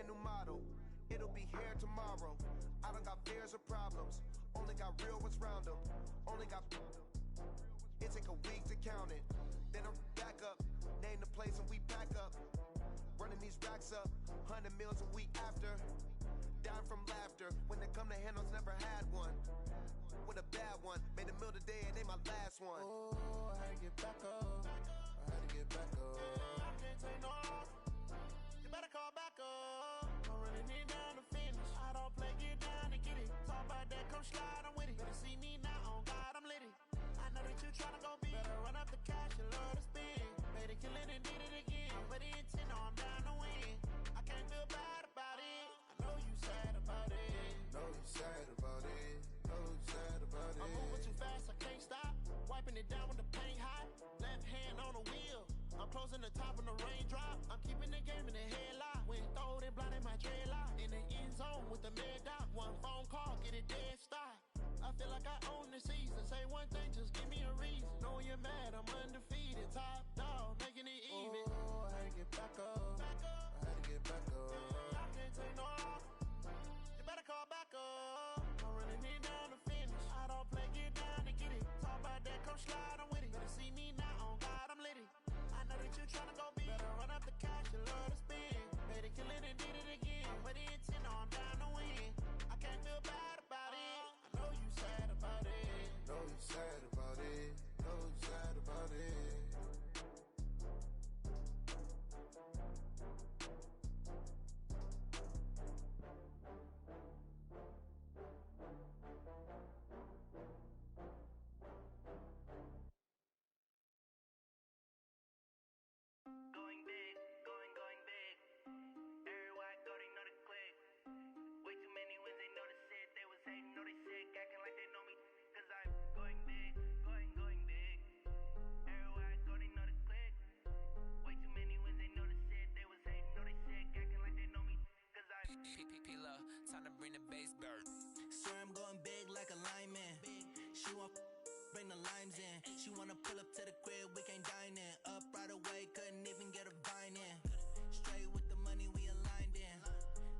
brand new model. It'll be here tomorrow. I don't got fears or problems. Only got real ones round them. Only got... It take a week to count it. Then I'm back up. Name the place and we pack up. Running these racks up. 100 meals a week after. Down from laughter. When they come to handles, never had one. With a bad one. Made a meal today and ain't my last one. Oh, I had to get back up. I had to get back up. I can't take no loss. You better call back up. I'm running it down to finish. I don't play, get down and get it. Talk about that, come slide, I'm with it. Better see me now, on God, I'm litty. I know that you tryna go big. Better run up the cash, you love to spend. Made it, kill it and did it again. But the intent, no, I'm down to win. I can't feel bad about it. I know you sad about it. Know you sad about it. Know you sad about it. I'm moving too fast, I can't stop. Wiping it down with the paint hot. Left hand on the wheel. I'm closing the top when the raindrop. I'm keeping the game in the headlock. When throwed and blinded my dreadlock. In the end zone with the mad dot. One phone call, get it dead stop. I feel like I own the season. Say one thing, just give me a reason. Knowing you're mad, I'm undefeated. Top dog, making it even. Oh, I had to get back up. Back up. I had to get back up. I can't take no loss. You better call back up. I'm running it down to finish. I don't play, get down to get it. Talk about that, come slide, I'm with it. Better see me now, on God, I'm litty. I know that you tryna go big. Better run up the cash, you love to spend. Better kill it and did it again. But the intent, no, I'm down to win. I can't feel bad about it. I know you sad about it. Know you sad about it. Know you sad about it. Going big, going big. Everywhere I go, they know the click. Way too many wins, they know the shit. They was hating, know they sick, acting like they know me. Cause I'm going big, going big. Everywhere I go, they know the click. Way too many wins, they know the shit. They was hating, know they sick, acting like they know me. Cause I'm P-P-P-Love, time to bring the bass bird. Swear I'm going big like a lineman. She want bring the limes in. She wanna pull up to the crib, we can't dine in. Up right away, couldn't even get a vine in. Straight with the money we aligned in.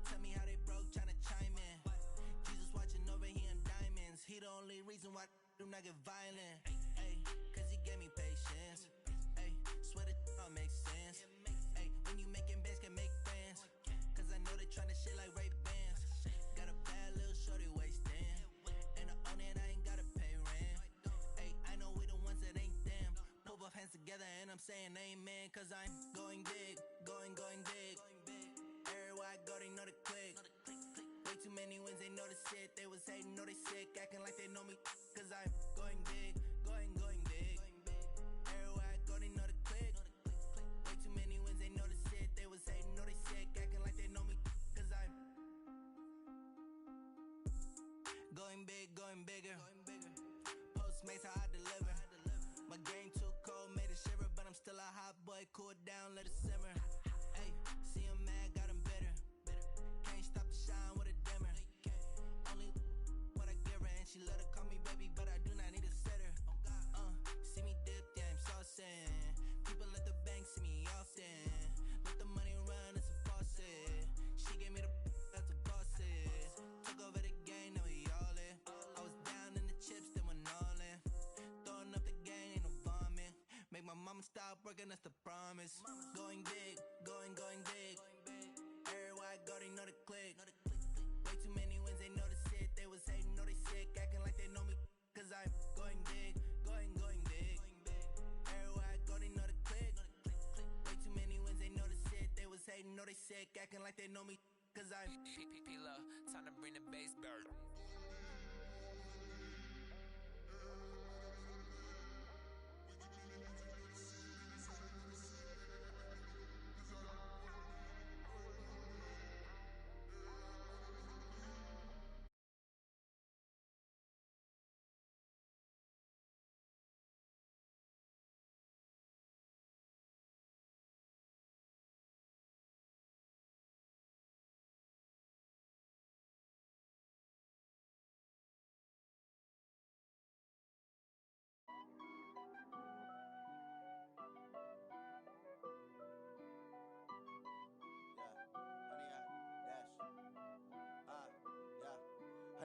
Tell me how they broke, tryna chime in. Jesus watching over here in diamonds. He the only reason why I do not get violent. Ay, cause he gave me patience. Ay, swear that all makes sense. Ay, when you making bands, can make friends. Cause I know they tryna shit like Ray Bans. Got a bad little shorty wasting. And I own it, I ain't gotta pay rent. Ay, I know we the ones that ain't them. Pull both hands together and I'm saying amen. Cause I'm going big, going big. Everywhere I go, they know the click. Way too many wins, they know the shit. They was hating, know they sick, acting like they know me. Cause I'm going big, going big. Everywhere I go, they know the click. Way too many wins, they know the shit. They was hating, know they sick, acting like they know me. Cause I'm going big, going bigger. Postmates, how I deliver. My game too cold, made it shiver. But I'm still a hot boy, cool it down, let it simmer. Hey, see him mad, got him bitter. Can't stop the shine with a dimmer. Only what I give her, and she love to call me baby, but I do not need a sitter. See me dip, yeah, I'm saucing. People at the bank see me often. Let the money run, it's a faucet. She gave me the that's a bosses. Took over the game, now we all in. I was down in the chips, then went all in. Throwing up the game, ain't no vomit. Make my mama stop working, that's the promise. Going big, going big. Everywhere I go, they know the click. Way too many wins, they know the shit. They was hating, know they sick, acting like they know me. Cause I'm going big, going big. Everywhere I go, they know the click. Way too many wins, they know the shit. They was hating, know they sick, acting like they know me. Cause I'm P-P-P-Love, time to bring the bass bird.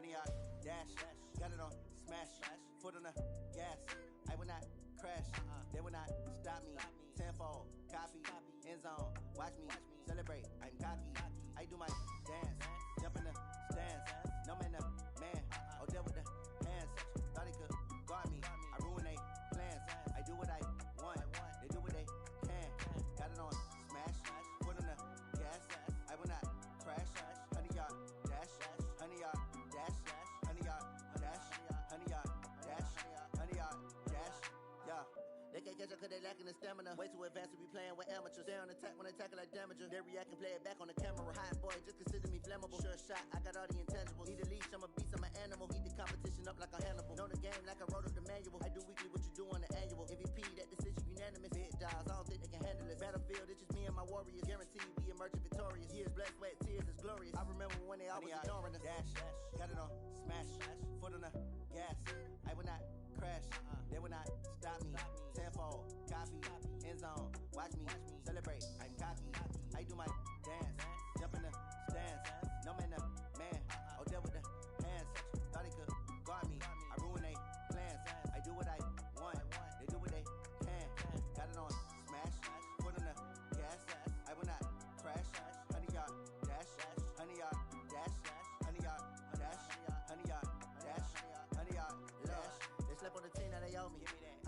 100 yard dash. Got it on smash. Foot on the gas. I will not crash. They will not stop me. Tenfold, copy, end zone. Watch me celebrate. I'm cocky. I do my dance. Jump in the stands. No man, the man. Oh, there with the hands. Thought he could guard me. I ruin they plans. I do what I want. They do what they can. Got it on smash. Foot on the gas. I will not crash. 100 yard dash. 100 yard dash. 100 yard dash. 100 yard dash. 100 yard dash. Yeah. They can't catch up cause they lacking the stamina. Way too advanced to be playing with amateurs. Stay on attack when they tackle like damager. They react and play it back on the camera. Hot boy, just consider me flammable. Sure shot, I got all the intangibles. Need a leash, I'm a beast, I'm an animal. Eat the competition up like a Hannibal. Know the game like I wrote up the manual. I do weekly what you do on the annual. MVP, that decision unanimous. Big dials, I don't think they can handle it. Battlefield, it's just me and my warriors. Guaranteed we emerge victorious. Years, blood, sweat, tears, it's glorious. I remember when they always ignoring us. Dash, got it on smash. Foot on the gas. I will not crash. They will not stop me. Tenfold, copy, end zone. Watch me celebrate. I'm cocky. I do my dance. Jump in the stands. No man, the man. Oh, there with the hands. Thought he could guard me. I ruin they plans. I do what I want. They do what they can. Got it on smash. Foot on the gas. I will not crash. 100 yard dash. 100 yard dash. 100 yard dash. 100 yard dash. 100 yard dash. They slept on the team that they owe me.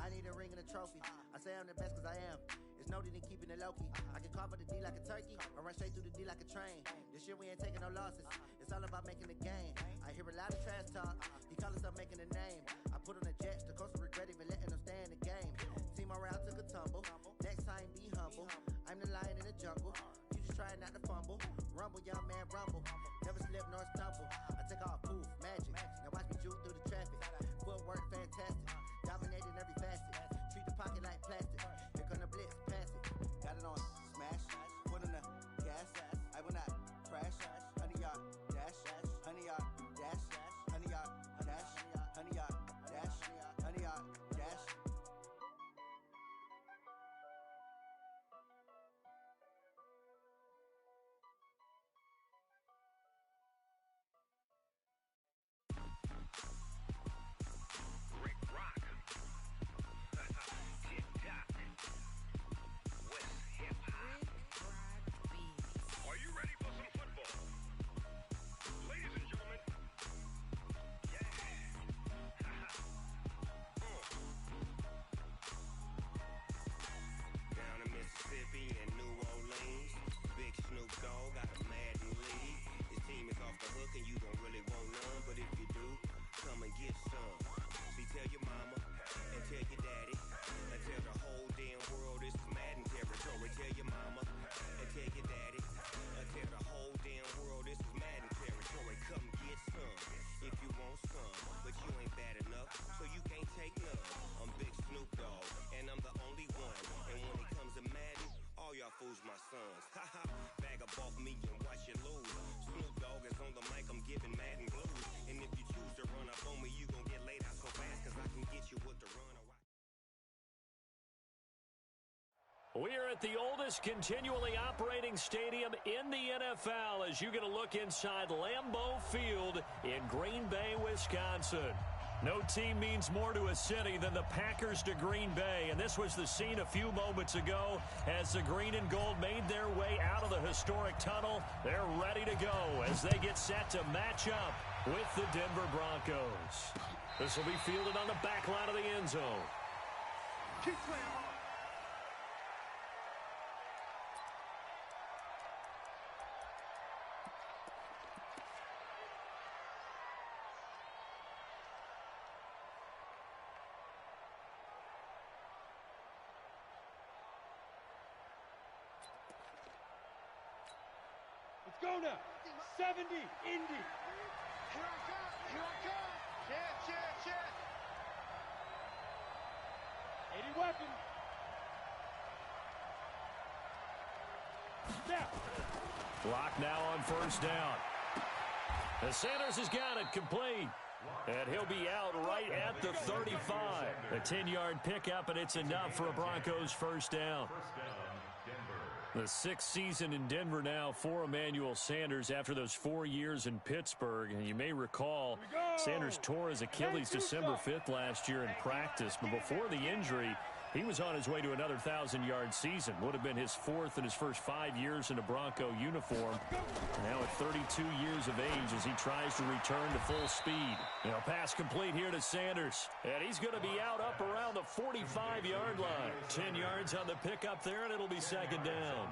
I need a ring and a trophy. I say I'm the best cause I am. It's noted in keeping it low-key. I can carve up the D like a turkey or run straight through the D like a train. This year we ain't taking no losses. It's all about making the game. I hear a lot of trash talk. He call himself making a name. I put on the Jets. The coach will regret even letting them stay in the game. Team morale took a tumble. Next time be humble. I'm the lion in the jungle. You just trying not to fumble. Rumble, young man, rumble. Never slip nor stumble. I take off, poof, magic. Now watch me juke through the traffic. Footwork fantastic. Dominating every facet. Treat the pocket like plastic. Here come the blitz, pass it. Got it on smash. Foot on the gas. I will not crash. 100 yard dash. 100 yard dash. 100 yard dash. 100 yard dash. 100 yard dash. Rick Rock. TikTok. West Hip Hop. Are you ready for some football? Ladies and gentlemen. Yeah. Down in Mississippi and New Orleans, Big Snoop Dogg got a Madden lead. His team is off the hook and you don't really want none, but if you do, come and get some. See, tell your mama and tell your daddy and tell the whole damn world this is Madden territory. Tell your mama and tell your daddy and tell the whole damn world this is Madden territory. Come get some if you want some, but you ain't bad enough, so you can't take none. I'm Big Snoop Dogg and I'm the only one. And when it comes to Madden, all y'all fools my sons. Haha, bag up off me and watch you lose. Snoop Dogg is on the mic, I'm giving Madden blues. And if you choose to run up on me, you gon' get laid out so fast, cause I can get you with the run. We are at the oldest continually operating stadium in the NFL as you get a look inside Lambeau Field in Green Bay, Wisconsin. No team means more to a city than the Packers to Green Bay, and this was the scene a few moments ago as the green and gold made their way out of the historic tunnel. They're ready to go as they get set to match up with the Denver Broncos. This will be fielded on the back line of the end zone. Keep playing hard. Let's go now. 70, Indy. Here I come. Here I come. Check. 80 weapon. Snap. Clock now on first down. The Sanders has got it complete. And he'll be out right at the 35. A 10-yard pickup, and it's enough for a Broncos first down. First down, Denver. The sixth season in Denver now for Emmanuel Sanders after those 4 years in Pittsburgh. And you may recall Sanders tore his Achilles December 5th last year in practice. But before the injury, he was on his way to another 1,000-yard season. Would have been his fourth in his first 5 years in a Bronco uniform. Now at 32 years of age as he tries to return to full speed. Pass complete here to Sanders. And he's going to be out up around the 45-yard line. 10 yards on the pickup there, and it'll be second down.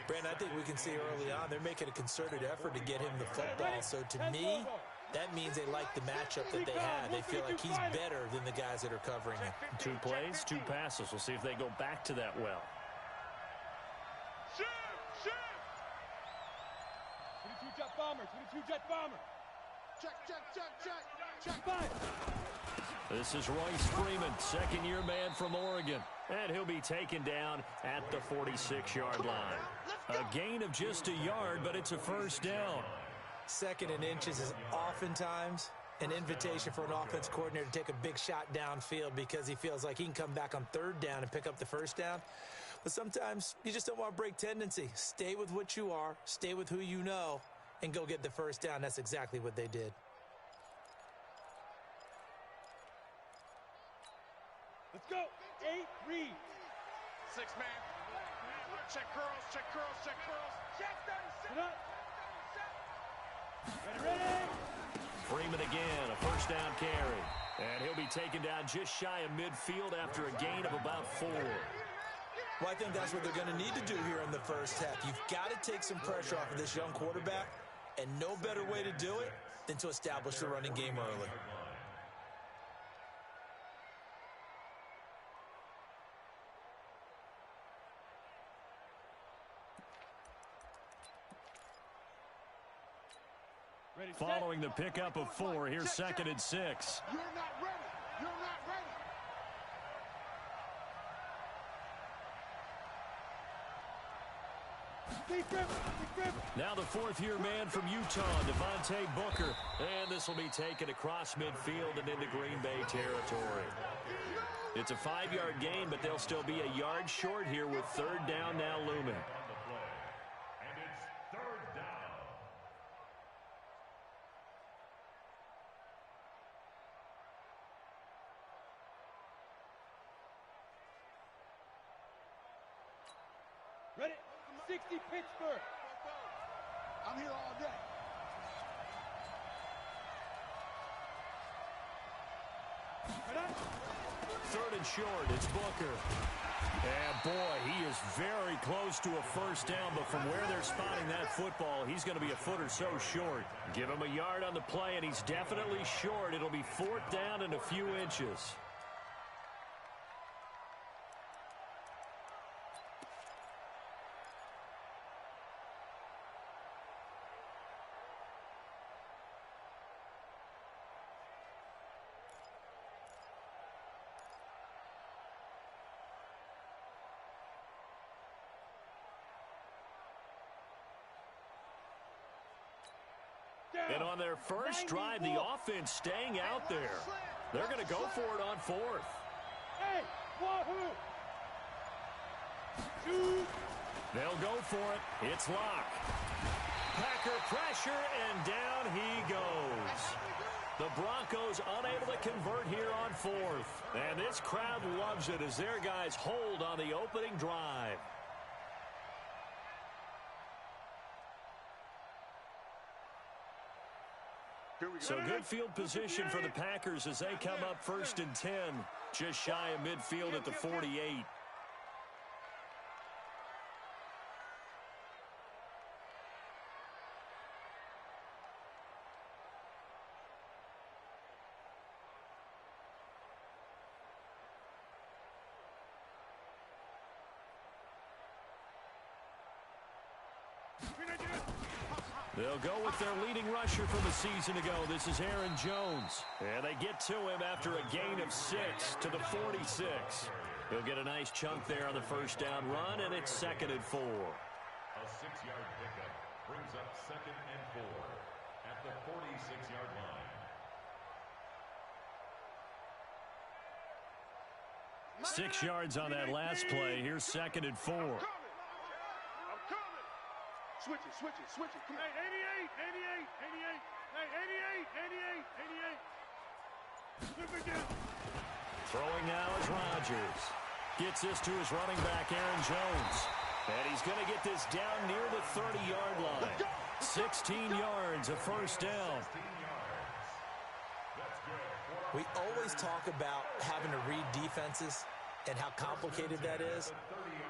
Brandon, I think we can see early on they're making a concerted effort to get him the football. So to me, that means they like the matchup that they have. They feel like he's better than the guys that are covering him. 2 plays, 2 passes. We'll see if they go back to that well. 22 jet bomber, 22 jet bomber. Check, fire. This is Royce Freeman, second-year man from Oregon. And he'll be taken down at the 46-yard line. A gain of just a yard, but it's a first down. Second and inches is oftentimes an invitation for an offense coordinator to take a big shot downfield because he feels like he can come back on third down and pick up the first down. But sometimes you just don't want to break tendency. Stay with what you are, stay with who you know, and go get the first down. That's exactly what they did. Let's go. 8, read. 6 man. Check curls, check curls, check curls. Check 36. Sit up. Ready. Freeman again, a first down carry. And he'll be taken down just shy of midfield after a gain of about 4. Well, I think that's what they're going to need to do here in the first half. You've got to take some pressure off of this young quarterback, and no better way to do it than to establish the running game early. Following the pickup of 4, here's second and 6. You're not ready. You're not ready. Now the fourth-year man from Utah, Devontae Booker. And this will be taken across midfield and into Green Bay territory. It's a 5-yard gain, but they'll still be a yard short here with third down now looming. Ready? 60 Pittsburgh. I'm here all day. Third and short, it's Booker. And boy, he is very close to a first down, but from where they're spotting that football, he's going to be a foot or so short. Give him a yard on the play, and he's definitely short. It'll be fourth down and a few inches. And on their first drive, the offense staying out there. They're going to go for it on 4th. Hey, wahoo! Shoot! They'll go for it. It's Locke. Packer pressure, and down he goes. The Broncos unable to convert here on 4th. And this crowd loves it as their guys hold on the opening drive. So good field position for the Packers as they come up 1st and 10, just shy of midfield at the 48. They'll go with their leading rusher from a season ago. This is Aaron Jones. And they get to him after a gain of 6 to the 46. He'll get a nice chunk there on the first down run, and it's 2nd and 4. A 6-yard pickup brings up 2nd and 4 at the 46-yard line. 6 yards on that last play. Here's 2nd and 4. Switch it. Come on. Hey, 88. Hey, 88. Flip it down. Throwing now is Rodgers. Gets this to his running back, Aaron Jones. And he's going to get this down near the 30-yard line. 16 yards, a first down. We always talk about having to read defenses and how complicated that is.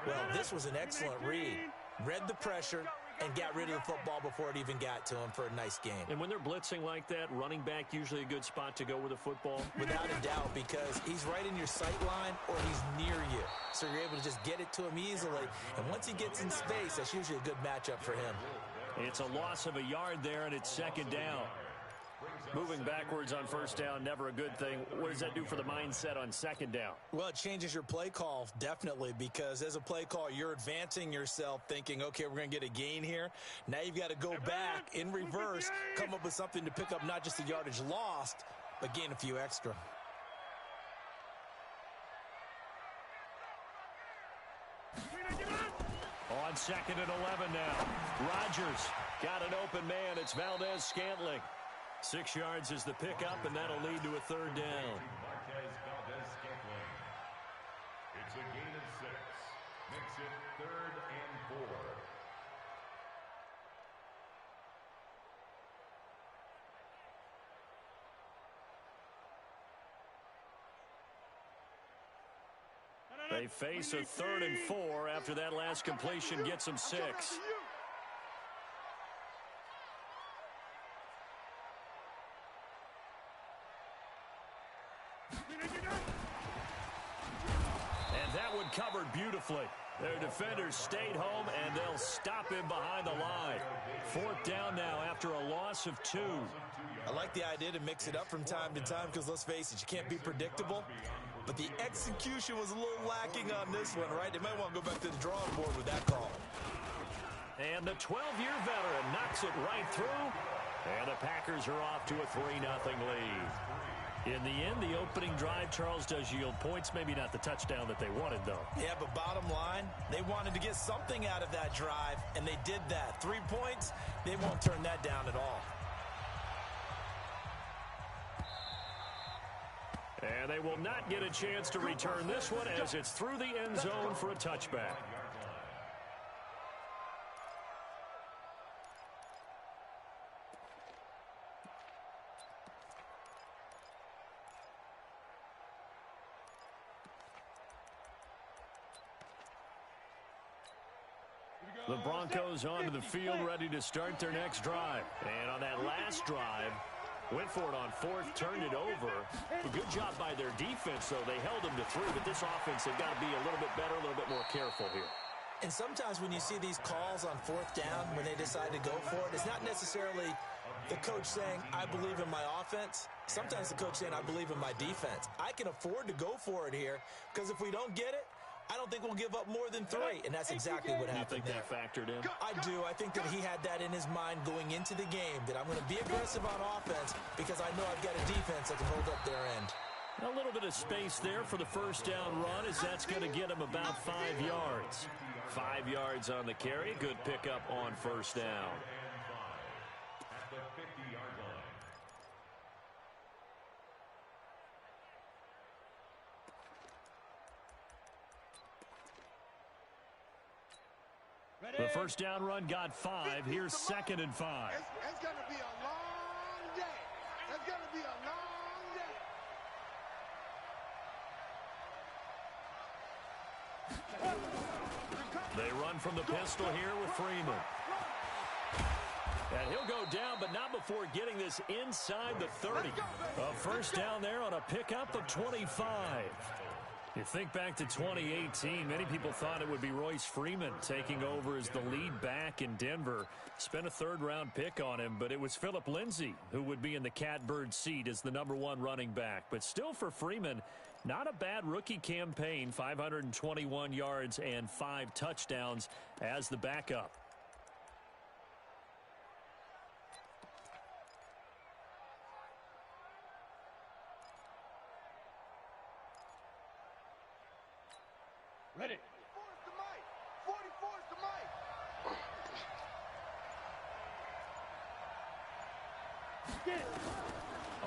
Well, this was an excellent read. Read the pressure and got rid of the football before it even got to him for a nice game. And when they're blitzing like that, running back usually a good spot to go with the football? Without a doubt, because he's right in your sight line or he's near you. So you're able to just get it to him easily. And once he gets in space, that's usually a good matchup for him. It's a loss of a yard there, and it's second down. Moving backwards on first down, never a good thing. What does that do for the mindset on second down? Well, it changes your play call, definitely, because as a play call, you're advancing yourself thinking, okay, we're going to get a gain here. Now you've got to go back in reverse, come up with something to pick up not just the yardage lost, but gain a few extra. On second and 11 now. Rodgers got an open man. It's Valdez-Scantling. 6 yards is the pickup, and that'll lead to a third down. It's a gain of 6. Makes it 3rd and 4. They face a 3rd and 4 after that last completion gets them 6. And that one covered beautifully. Their defenders stayed home, and they'll stop him behind the line. 4th down now after a loss of 2. I like the idea to mix it up from time to time because, let's face it, you can't be predictable. But the execution was a little lacking on this one, right? They might want to go back to the drawing board with that call. And the 12-year veteran knocks it right through. And the Packers are off to a 3-0 lead. In the end, the opening drive, Charles, does yield points. Maybe not the touchdown that they wanted, though. Yeah, but bottom line, they wanted to get something out of that drive, and they did that. 3 points, they won't turn that down at all. And they will not get a chance to return this one as it's through the end zone for a touchback. The Broncos onto the field, ready to start their next drive. And on that last drive, went for it on 4th, turned it over. A good job by their defense, though. They held them to 3, but this offense, they've got to be a little bit better, a little bit more careful here. And sometimes when you see these calls on 4th down, when they decide to go for it, it's not necessarily the coach saying, I believe in my offense. Sometimes the coach saying, I believe in my defense. I can afford to go for it here because if we don't get it, I don't think we'll give up more than 3, and that's exactly what happened. You think that factored in? I do. I think that he had that in his mind going into the game, that I'm going to be aggressive on offense because I know I've got a defense that can hold up their end. A little bit of space there for the first down run as that's going to get him about 5 yards. 5 yards on the carry. Good pickup on first down. At the 50-yard line. The first down run got 5. Here's 2nd and 5. It's going to be a long day. It's going to be a long day. They run from the pistol here with Freeman. And he'll go down, but not before getting this inside the 30. A first down there on a pickup of 25. You think back to 2018, many people thought it would be Royce Freeman taking over as the lead back in Denver. Spent a 3rd-round pick on him, but it was Philip Lindsay who would be in the catbird seat as the #1 running back. But still for Freeman, not a bad rookie campaign, 521 yards and 5 touchdowns as the backup. Ready. 44's the mic. 44's the mic.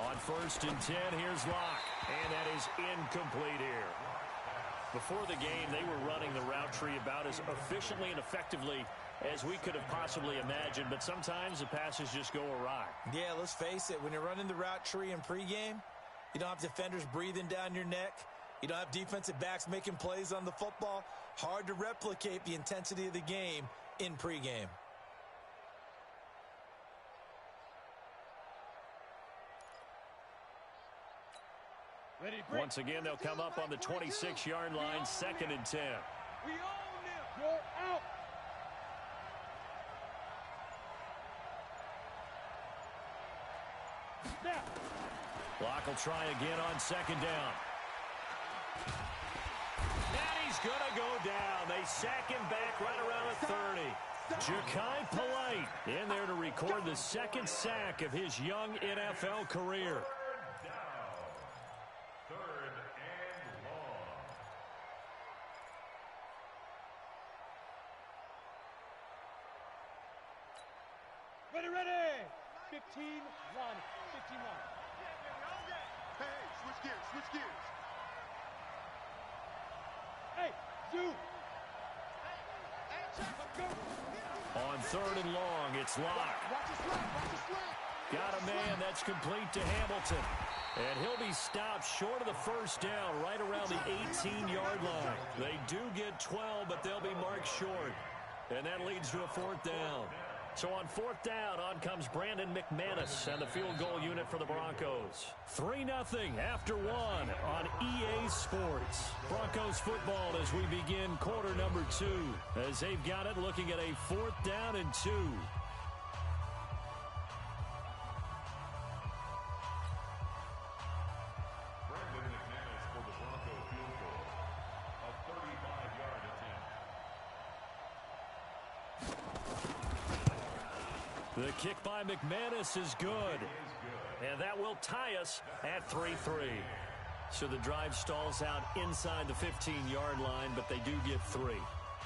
On 1st and 10, here's Locke. And that is incomplete here. Before the game, they were running the route tree about as efficiently and effectively as we could have possibly imagined, but sometimes the passes just go awry. Yeah, let's face it. When you're running the route tree in pregame, you don't have defenders breathing down your neck. You don't have defensive backs making plays on the football. Hard to replicate the intensity of the game in pregame. Once again, they'll come up on the 26-yard line, 2nd and 10. We own them. You're out. Locke will try again on 2nd down. And he's going to go down. They sack him back right around the 30. Ja'Kai Polite in there to record the 2nd sack of his young NFL career. Ready. 15-1. 15-1. Hey, switch gears. Hey, you. On 3rd and long, it's Locke. Watch your slap. Got a man that's complete to Hamilton. And he'll be stopped short of the 1st down right around the 18-yard line. They do get 12, but they'll be marked short. And that leads to a 4th down. So on 4th down, on comes Brandon McManus and the field goal unit for the Broncos. 3-0 after 1 on EA Sports. Broncos football as we begin quarter number 2. As they've got it looking at a 4th down and 2. The kick by McManus is good. And that will tie us at 3-3. So the drive stalls out inside the 15-yard line, but they do get 3.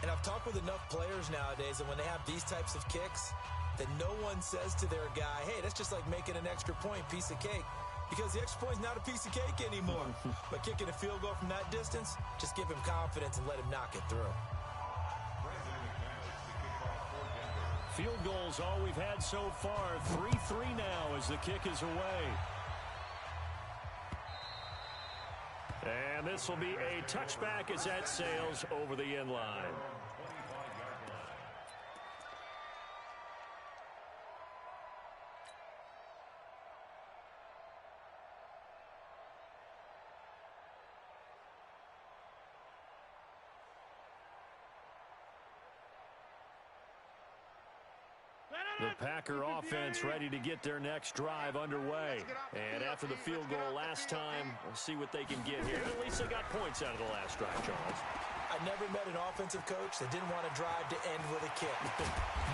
And I've talked with enough players nowadays, and when they have these types of kicks, that no one says to their guy, hey, that's just like making an extra point, piece of cake. Because the extra point's not a piece of cake anymore. But kicking a field goal from that distance, just give him confidence and let him knock it through. Field goals all we've had so far. 3-3 now as the kick is away. And this will be a touchback as that sails over the end line. The Packer offense ready to get their next drive underway. And after the field goal last time, we'll see what they can get here. At least they got points out of the last drive, Charles. I never met an offensive coach that didn't want to drive to end with a kick.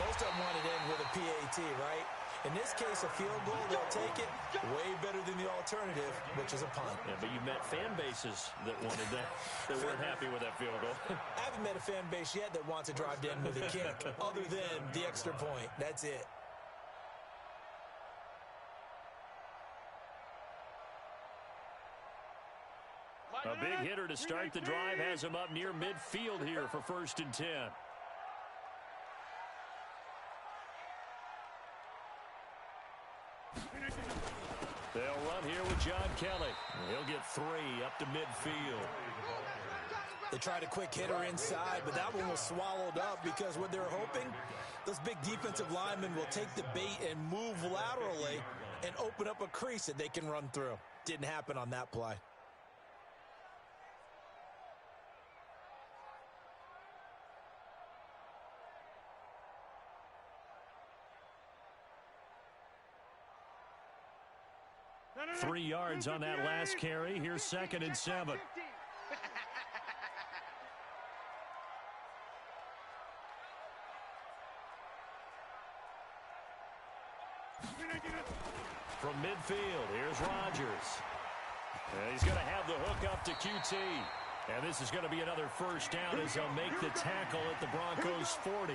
Most of them wanted to end with a PAT, right? In this case, a field goal, they'll take it. Way better than the alternative, which is a punt. Yeah, but you met fan bases that wanted that, that weren't happy with that field goal. I haven't met a fan base yet that wants to drive to end with a kick, other than the extra point. That's it. A big hitter to start the drive has him up near midfield here for 1st and 10. They'll run here with John Kelly. He'll get 3 up to midfield. They tried a quick hitter inside, but that one was swallowed up because what they're hoping, those big defensive linemen will take the bait and move laterally and open up a crease that they can run through. Didn't happen on that play. No. 3 yards on that last carry. Here's 2nd and 7. From midfield, here's Rodgers. And he's going to have the hook up to QT. And this is going to be another 1st down as they'll make the tackle at the Broncos' 40.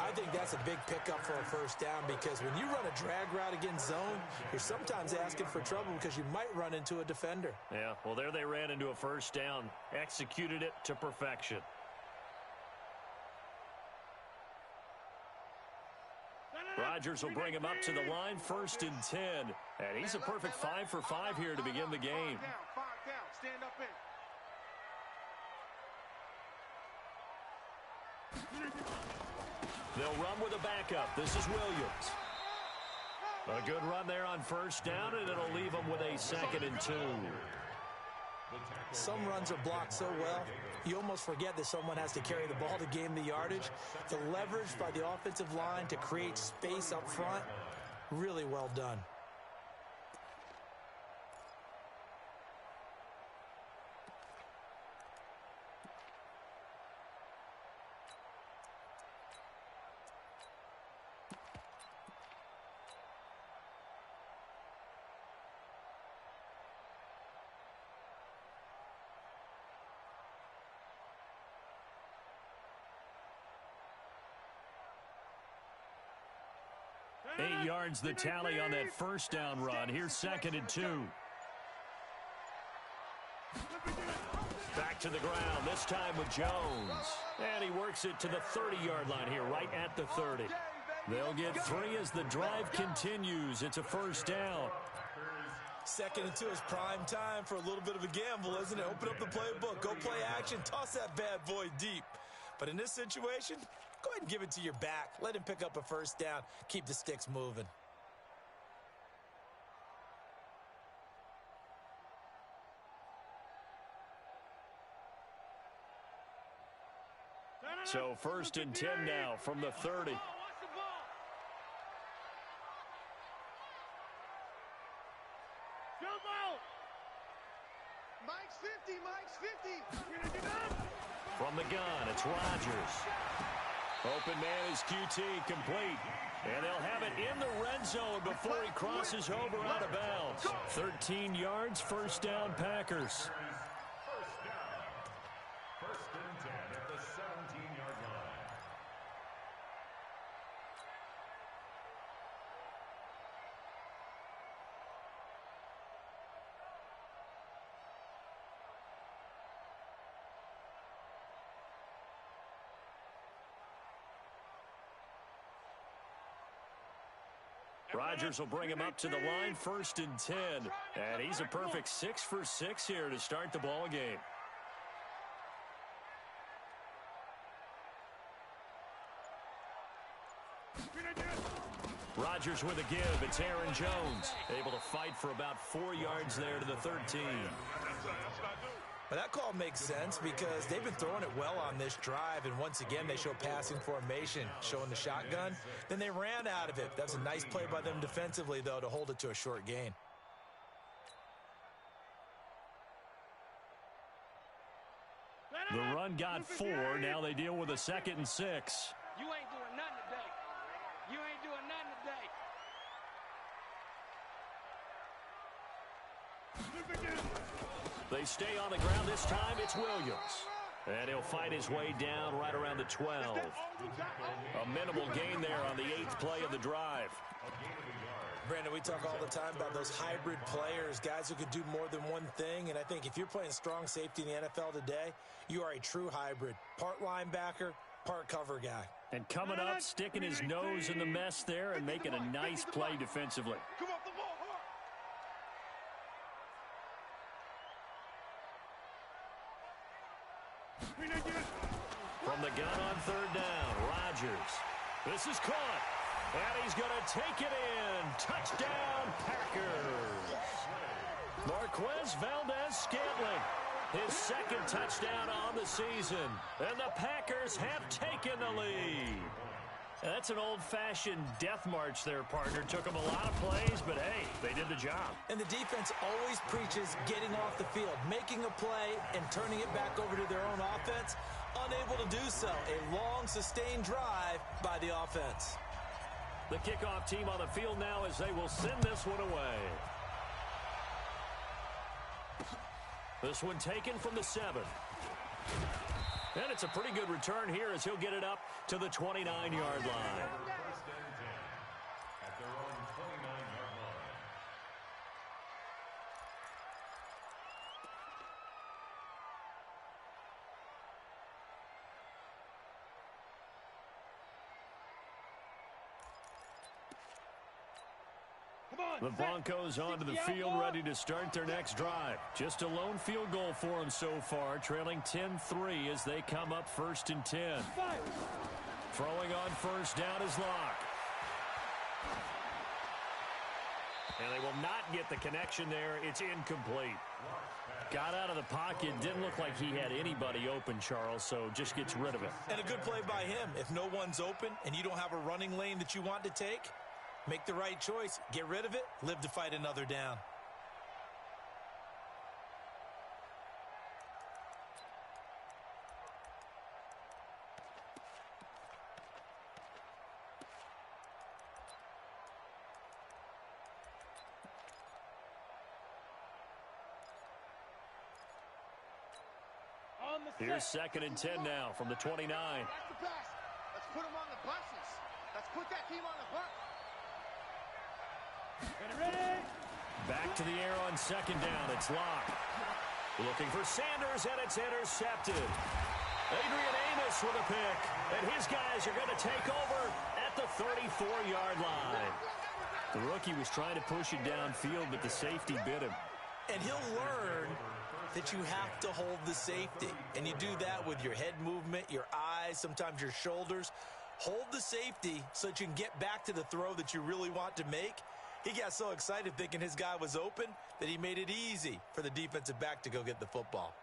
I I think that's a big pickup for a first down because when you run a drag route against zone, you're sometimes asking for trouble because you might run into a defender. Yeah, well, there they ran into a first down. Executed it to perfection. Rodgers will bring him up to the line, 1st and 10. And he's a perfect 5 for 5 here to begin the game. 5 down. Stand up in. They'll run with a backup. This is Williams. A good run there on first down, and it'll leave them with a 2nd and 2. Some runs are blocked so well, you almost forget that someone has to carry the ball to gain the yardage. The leverage by the offensive line to create space up front, really well done. Eight yards the tally on that first down run. Here's 2nd and 2. Back to the ground, this time with Jones. And he works it to the 30-yard line here, right at the 30. They'll get 3 as the drive continues. It's a first down. 2nd and 2 is prime time for a little bit of a gamble, isn't it? Open up the playbook, go play action, toss that bad boy deep. But in this situation, go ahead and give it to your back. Let him pick up a first down. Keep the sticks moving. So 1st and 10 now from the 30. Mike's 50. Mike's 50. From the gun, it's Rodgers. Open man is QT, complete. And they'll have it in the red zone before he crosses over out of bounds. 13 yards, first down, Packers. First and 10 at the 17-yard line. Rodgers will bring him up to the line, 1st and 10. And he's a perfect 6 for 6 here to start the ball game. Rodgers with a give. It's Aaron Jones. Able to fight for about 4 yards there to the 13. But that call makes sense because they've been throwing it well on this drive, and once again they show passing formation, showing the shotgun. Then they ran out of it. That's a nice play by them defensively, though, to hold it to a short gain. The run got 4. Now they deal with a 2nd and 6. You ain't doing nothing today. You ain't doing nothing today. They stay on the ground. This time it's Williams. And he'll fight his way down right around the 12. A minimal gain there on the 8th play of the drive. Brandon, we talk all the time about those hybrid players, guys who could do more than one thing. And I think if you're playing strong safety in the NFL today, you are a true hybrid. Part linebacker, part cover guy. And coming up, sticking his nose in the mess there and making a nice play defensively. Come off the ball, From the gun on 3rd down, Rodgers. This is caught. And he's going to take it in. Touchdown, Packers. Marquez Valdez-Scantling. His 2nd touchdown on the season. And the Packers have taken the lead. That's an old-fashioned death march there, partner. Took them a lot of plays, but hey, they did the job. And the defense always preaches getting off the field, making a play, and turning it back over to their own offense. Unable to do so. A long, sustained drive by the offense. The kickoff team on the field now as they will send this one away. This one taken from the 7. And it's a pretty good return here as he'll get it up to the 29-yard line. First and 10 at their own 29-yard line. The Broncos onto the field, ready to start their next drive. Just a lone field goal for them so far, trailing 10-3 as they come up 1st and 10. Throwing on first down is Locke. And they will not get the connection there. It's incomplete. Got out of the pocket. Didn't look like he had anybody open, Charles, so just gets rid of it. And a good play by him. If no one's open and you don't have a running lane that you want to take, make the right choice. Get rid of it. Live to fight another down. Here's 2nd and 10 now from the 29. That's the pass. Let's put them on the buses. Let's put that team on the bus. Ready? Back to the air on 2nd down. It's Locke. Looking for Sanders, and it's intercepted. Adrian Amos with a pick. And his guys are going to take over at the 34-yard line. The rookie was trying to push it downfield, but the safety bit him. And he'll learn that you have to hold the safety. And you do that with your head movement, your eyes, sometimes your shoulders. Hold the safety so that you can get back to the throw that you really want to make. He got so excited thinking his guy was open that he made it easy for the defensive back to go get the football.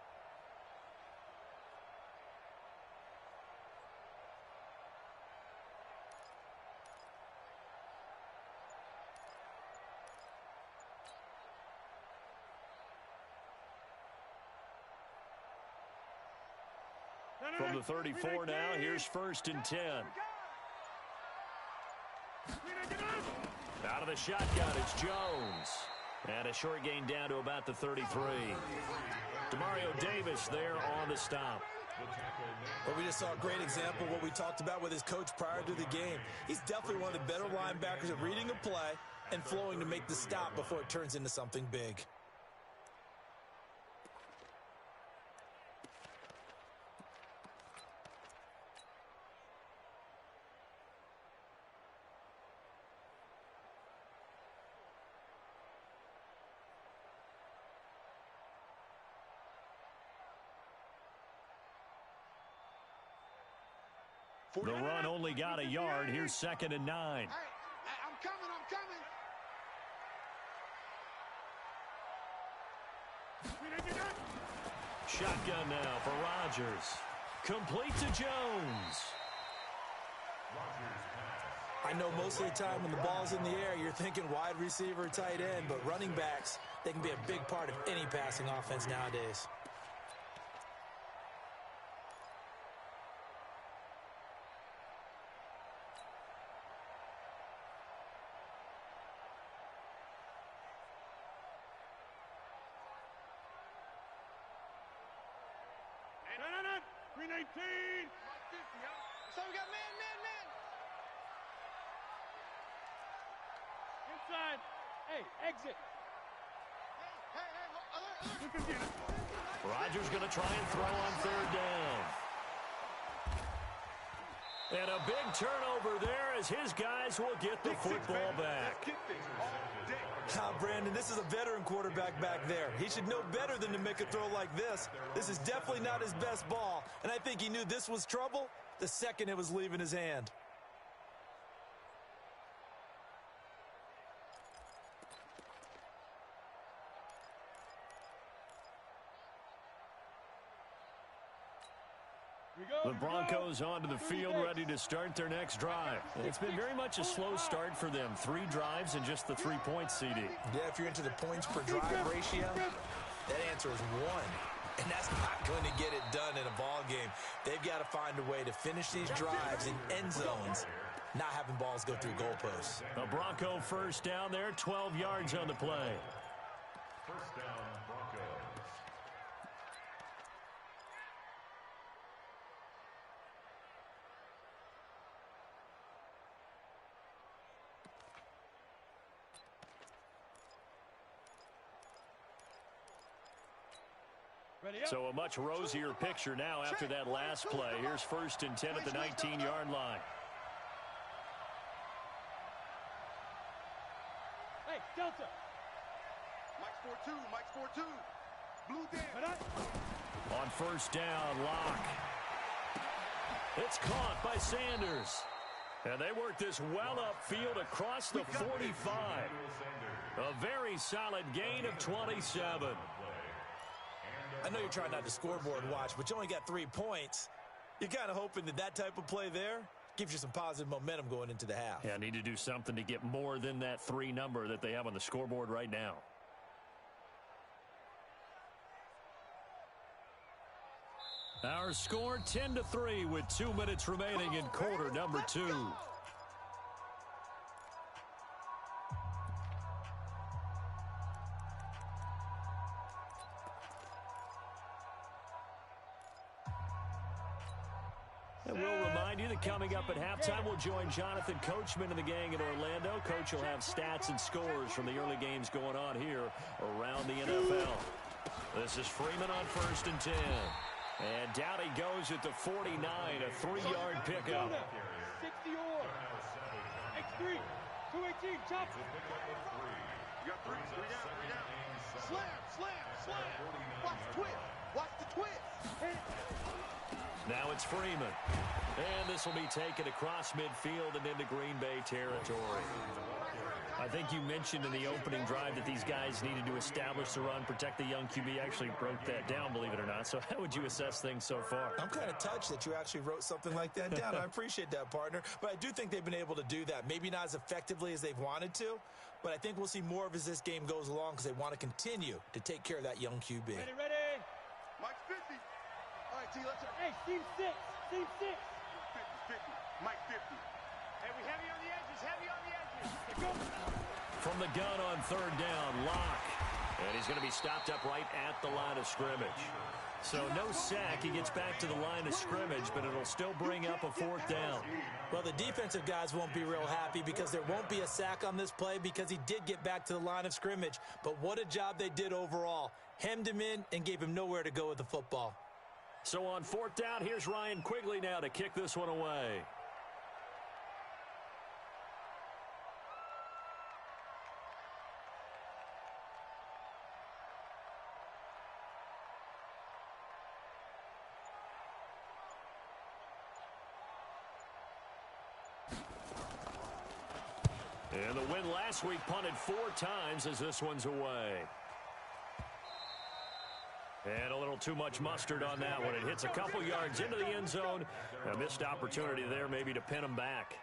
From the 34 now, here's 1st and 10. Out of the shotgun, it's Jones. And a short gain down to about the 33. Demario Davis there on the stop. Well, we just saw a great example of what we talked about with his coach prior to the game. He's definitely one of the better linebackers at reading a play and flowing to make the stop before it turns into something big. The run only got a yard. Here's 2nd and 9. Hey, I'm coming. Shotgun now for Rodgers. Complete to Jones. I know most of the time when the ball's in the air, you're thinking wide receiver, tight end, but running backs, they can be a big part of any passing offense nowadays. So we got man. Inside. Hey, exit. Hey. Rodgers going to try and throw on 3rd down. And a big turnover there as his guys will get the football back. Now, Brandon, this is a veteran quarterback back there. He should know better than to make a throw like this. This is definitely not his best ball, and I think he knew this was trouble the second it was leaving his hand. The Broncos onto the field, ready to start their next drive. It's been very much a slow start for them. 3 drives and just the 3-point CD. Yeah, if you're into the points per drive ratio, that answer is 1. And that's not going to get it done in a ball game. They've got to find a way to finish these drives in end zones, not having balls go through goalposts. A Bronco first down there, 12 yards on the play. First down, Broncos. So a much rosier picture now after that last play. Here's 1st and 10 at the 19-yard line. Hey, Delta. Mike's 4-2. Mike's 4-2. Blue down. On 1st down, Locke. It's caught by Sanders. And they work this well upfield across the 45. A very solid gain of 27. I know you're trying not to scoreboard watch, but you only got 3 points. You're kind of hoping that that type of play there gives you some positive momentum going into the half. Yeah, need to do something to get more than that 3 number that they have on the scoreboard right now. Our score 10-3 with 2 minutes remaining in quarter number 2. And we'll remind you that coming up at halftime, we'll join Jonathan Coachman and the gang in Orlando. Coach will have stats and scores from the early games going on here around the NFL. This is Freeman on 1st and 10. And down he goes at the 49, a 3-yard pickup. 60 or X3, 218, chop. You got 3 down. Slam. Watch the twist. Watch the twist. Now it's Freeman. And this will be taken across midfield and into Green Bay territory. I think you mentioned in the opening drive that these guys needed to establish the run, protect the young QB. Actually broke that down, believe it or not. So how would you assess things so far? I'm kind of touched that you actually wrote something like that down. I appreciate that, partner. But I do think they've been able to do that. Maybe not as effectively as they've wanted to, but I think we'll see more of as this game goes along because they want to continue to take care of that young QB. Ready. Mike's 50. All right, T, let's go. Hey, team 6. 50. Mike 50. Hey, we heavy on the edges. Go. From the gun on 3rd down, Locke. And he's going to be stopped up right at the line of scrimmage. So no sack. He gets back to the line of scrimmage, but it'll still bring up a 4th down. Well, the defensive guys won't be real happy because there won't be a sack on this play because he did get back to the line of scrimmage. But what a job they did overall. Hemmed him in and gave him nowhere to go with the football. So on 4th down, here's Ryan Quigley now to kick this one away. And the win last week punted 4 times as this one's away. And a little too much mustard on that one. It hits a couple yards into the end zone. A missed opportunity there maybe to pin him back.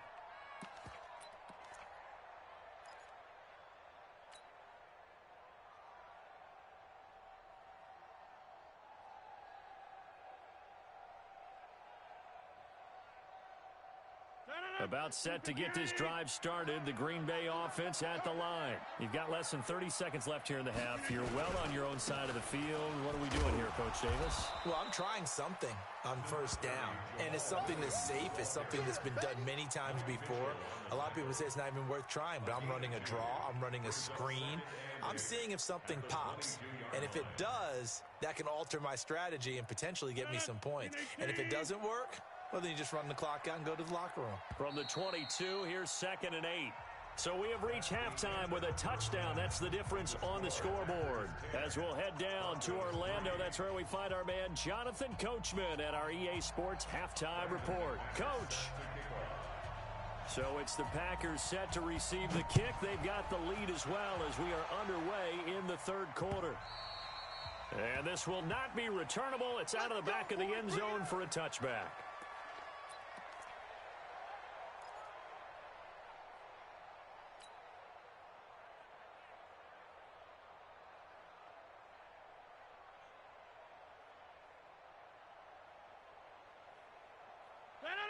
About set to get this drive started. The Green Bay offense at the line. You've got less than 30 seconds left here in the half. You're well on your own side of the field. What are we doing here, Coach Davis? Well, I'm trying something on 1st down. And it's something that's safe. It's something that's been done many times before. A lot of people say it's not even worth trying, but I'm running a draw. I'm running a screen. I'm seeing if something pops. And if it does, that can alter my strategy and potentially get me some points. And if it doesn't work, well, then you just run the clock out and go to the locker room. From the 22, here's 2nd and 8. So we have reached halftime with a touchdown. That's the difference on the scoreboard. As we'll head down to Orlando, that's where we find our man Jonathan Coachman at our EA Sports Halftime Report. Coach. So it's the Packers set to receive the kick. They've got the lead as well as we are underway in the 3rd quarter. And this will not be returnable. It's out of the back of the end zone for a touchback.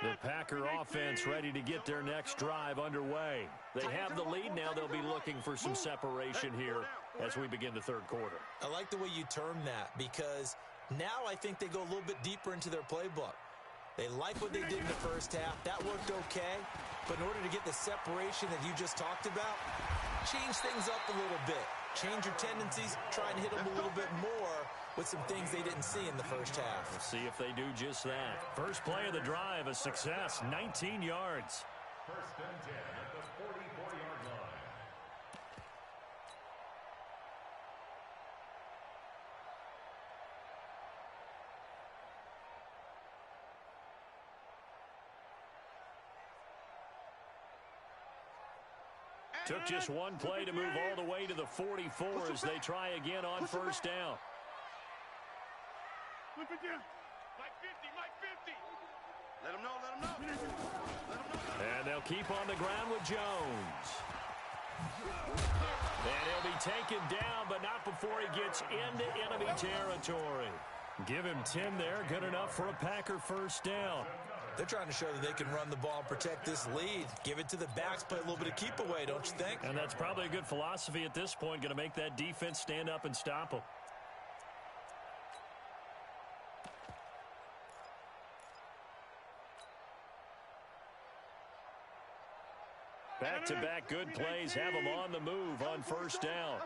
The Packer offense ready to get their next drive underway. They have the lead now. They'll be looking for some separation here as we begin the 3rd quarter. I like the way you term that because now I think they go a little bit deeper into their playbook. They like what they did in the 1st half. That worked okay. But in order to get the separation that you just talked about, change things up a little bit. Change your tendencies, try and hit them a little bit more with some things they didn't see in the first half. We'll see if they do just that. First play of the drive, a success, 19 yards. First and 10 at the 44-yard line. Took just one play to move all the way to the 44 as they try again on first down. Flip it down. Mike 50, Mike 50. Let him know, let him know. Let him know. And they'll keep on the ground with Jones. And he'll be taken down, but not before he gets into enemy territory. Give him 10 there, good enough for a Packer first down. They're trying to show that they can run the ball and protect this lead. Give it to the backs, play a little bit of keep away, don't you think? And that's probably a good philosophy at this point, going to make that defense stand up and stop them. Back-to-back good plays have them on the move on first down.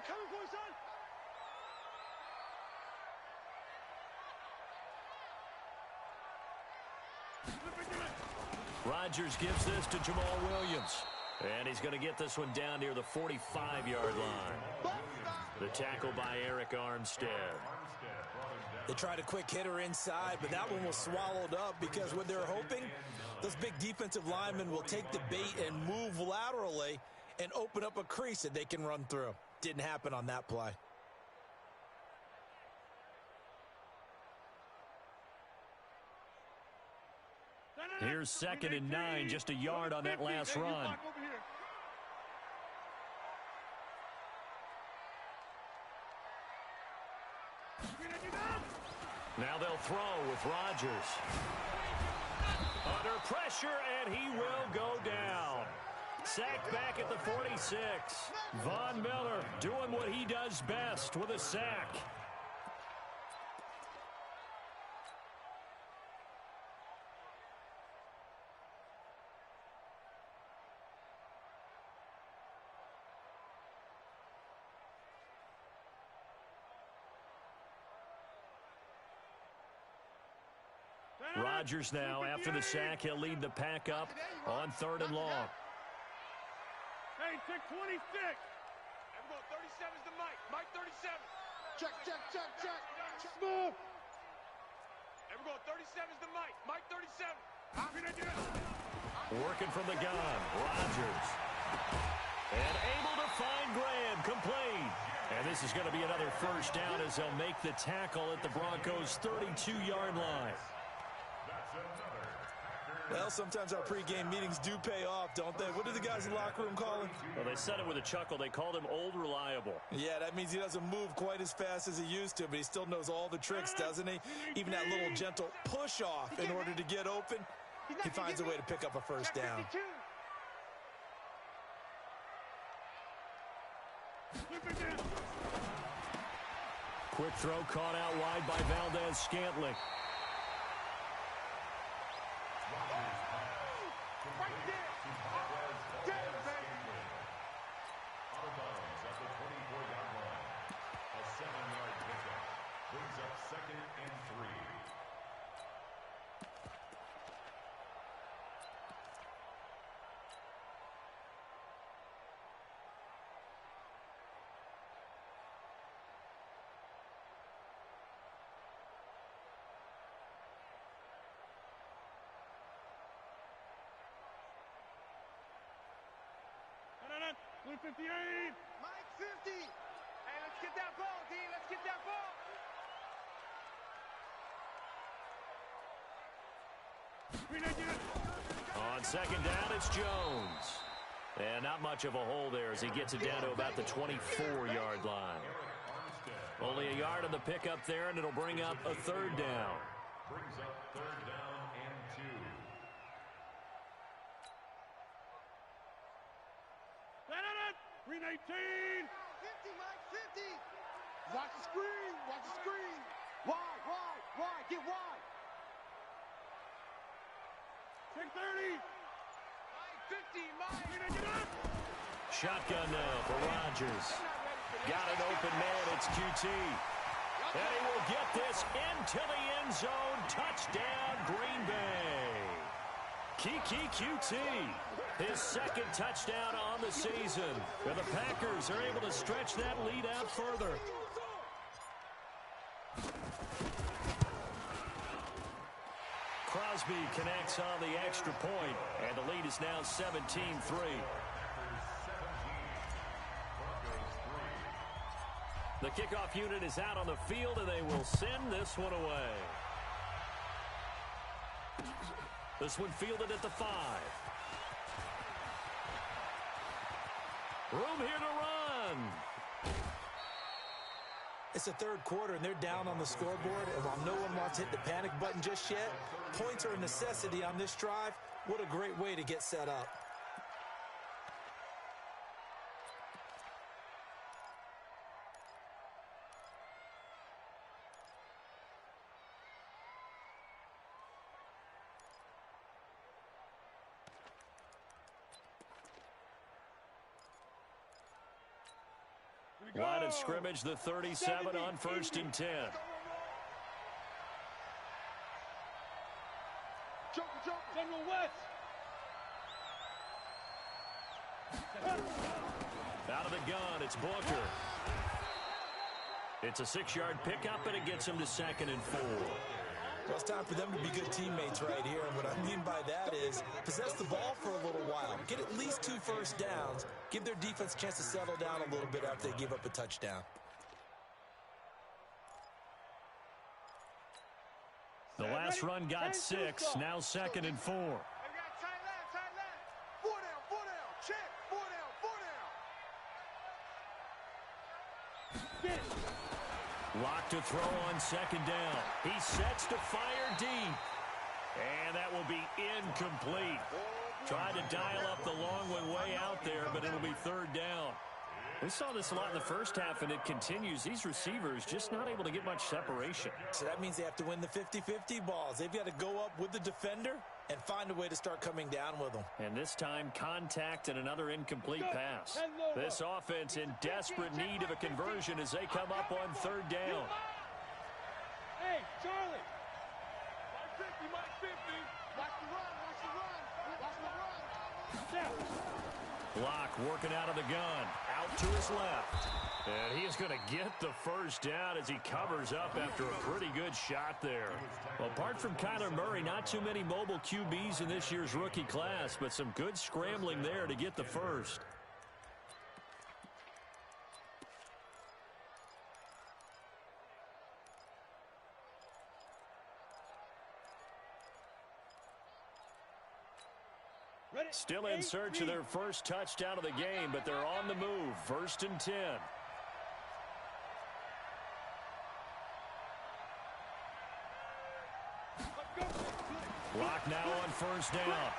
Rodgers gives this to Jamal Williams. And he's going to get this one down near the 45-yard line. The tackle by Eric Armstead. They tried a quick hitter inside, but that one was swallowed up because what they're hoping, those big defensive linemen will take the bait and move laterally and open up a crease that they can run through. Didn't happen on that play. Here's 2nd and 9, just a yard on that last run. Now they'll throw with Rodgers. Under pressure, and he will go down. Sacked back at the 46. Von Miller doing what he does best with a sack. Rodgers now, after the sack, he'll lead the pack up on 3rd and long. Hey, check 26. Everyone, 37's the Mike. Mike 37. Check, check, check, check. Move. Everyone, 37's the Mike. Mike 37. Working from the gun, Rodgers. And able to find Graham, complete. And this is going to be another first down as they'll make the tackle at the Broncos' 32-yard line. Well, sometimes our pregame meetings do pay off, don't they? What do the guys in the locker room call him? Well, they said it with a chuckle. They called him Old Reliable. Yeah, that means he doesn't move quite as fast as he used to, but he still knows all the tricks, doesn't he? Even that little gentle push-off in order to get open, he finds a way to pick up a first down. Quick throw caught out wide by Valdez-Scantling. Blue 58. Mike 50. Hey, let's get that ball, D. Let's get that ball. On 2nd down, it's Jones. And not much of a hole there as he gets it down to about the 24-yard line. Only a yard on the pickup there, and it'll bring up a 3rd down. Brings up 3rd down and 2. Green 18. 50, Mike, 50. Watch the screen. Watch the screen. Wide, wide, wide. Get wide. Check 30. Mike, 50, Mike. Shotgun now for Rodgers. Got an open man. It's QT. And he will get this into the end zone. Touchdown, Green Bay. Kiki QT, his second touchdown on the season. And the Packers are able to stretch that lead out further. Crosby connects on the extra point, and the lead is now 17-3. The kickoff unit is out on the field, and they will send this one away. This one fielded at the 5. Room here to run. It's the third quarter, and they're down on the scoreboard. And while no one wants to hit the panic button just yet, points are a necessity on this drive. What a great way to get set up. Line of scrimmage, the 37 on 1st and 10. General West. Out of the gun, it's Booker. It's a 6-yard pickup, and it gets him to 2nd and 4. Well, it's time for them to be good teammates right here. And what I mean by that is possess the ball for a little while. Get at least 2 first downs. Give their defense a chance to settle down a little bit after they give up a touchdown. The last run got 6, now 2nd and 4. Lock to throw on 2nd down. He sets to fire deep. And that will be incomplete. Tried to dial up the long one way out there, but it'll be 3rd down. We saw this a lot in the first half, and it continues. These receivers just not able to get much separation. So that means they have to win the 50-50 balls. They've got to go up with the defender and find a way to start coming down with them. And this time, contact and another incomplete pass. This offense in desperate need of a conversion as they come up on 3rd down. Hey, Charlie. Mike 50. Watch the run. Block working out of the gun. Out to his left. And he is going to get the first down as he covers up after a pretty good shot there. Well, apart from Kyler Murray, not too many mobile QBs in this year's rookie class, but some good scrambling there to get the first. Still in search of their first touchdown of the game, but they're on the move. 1st and 10. Block now on 1st down.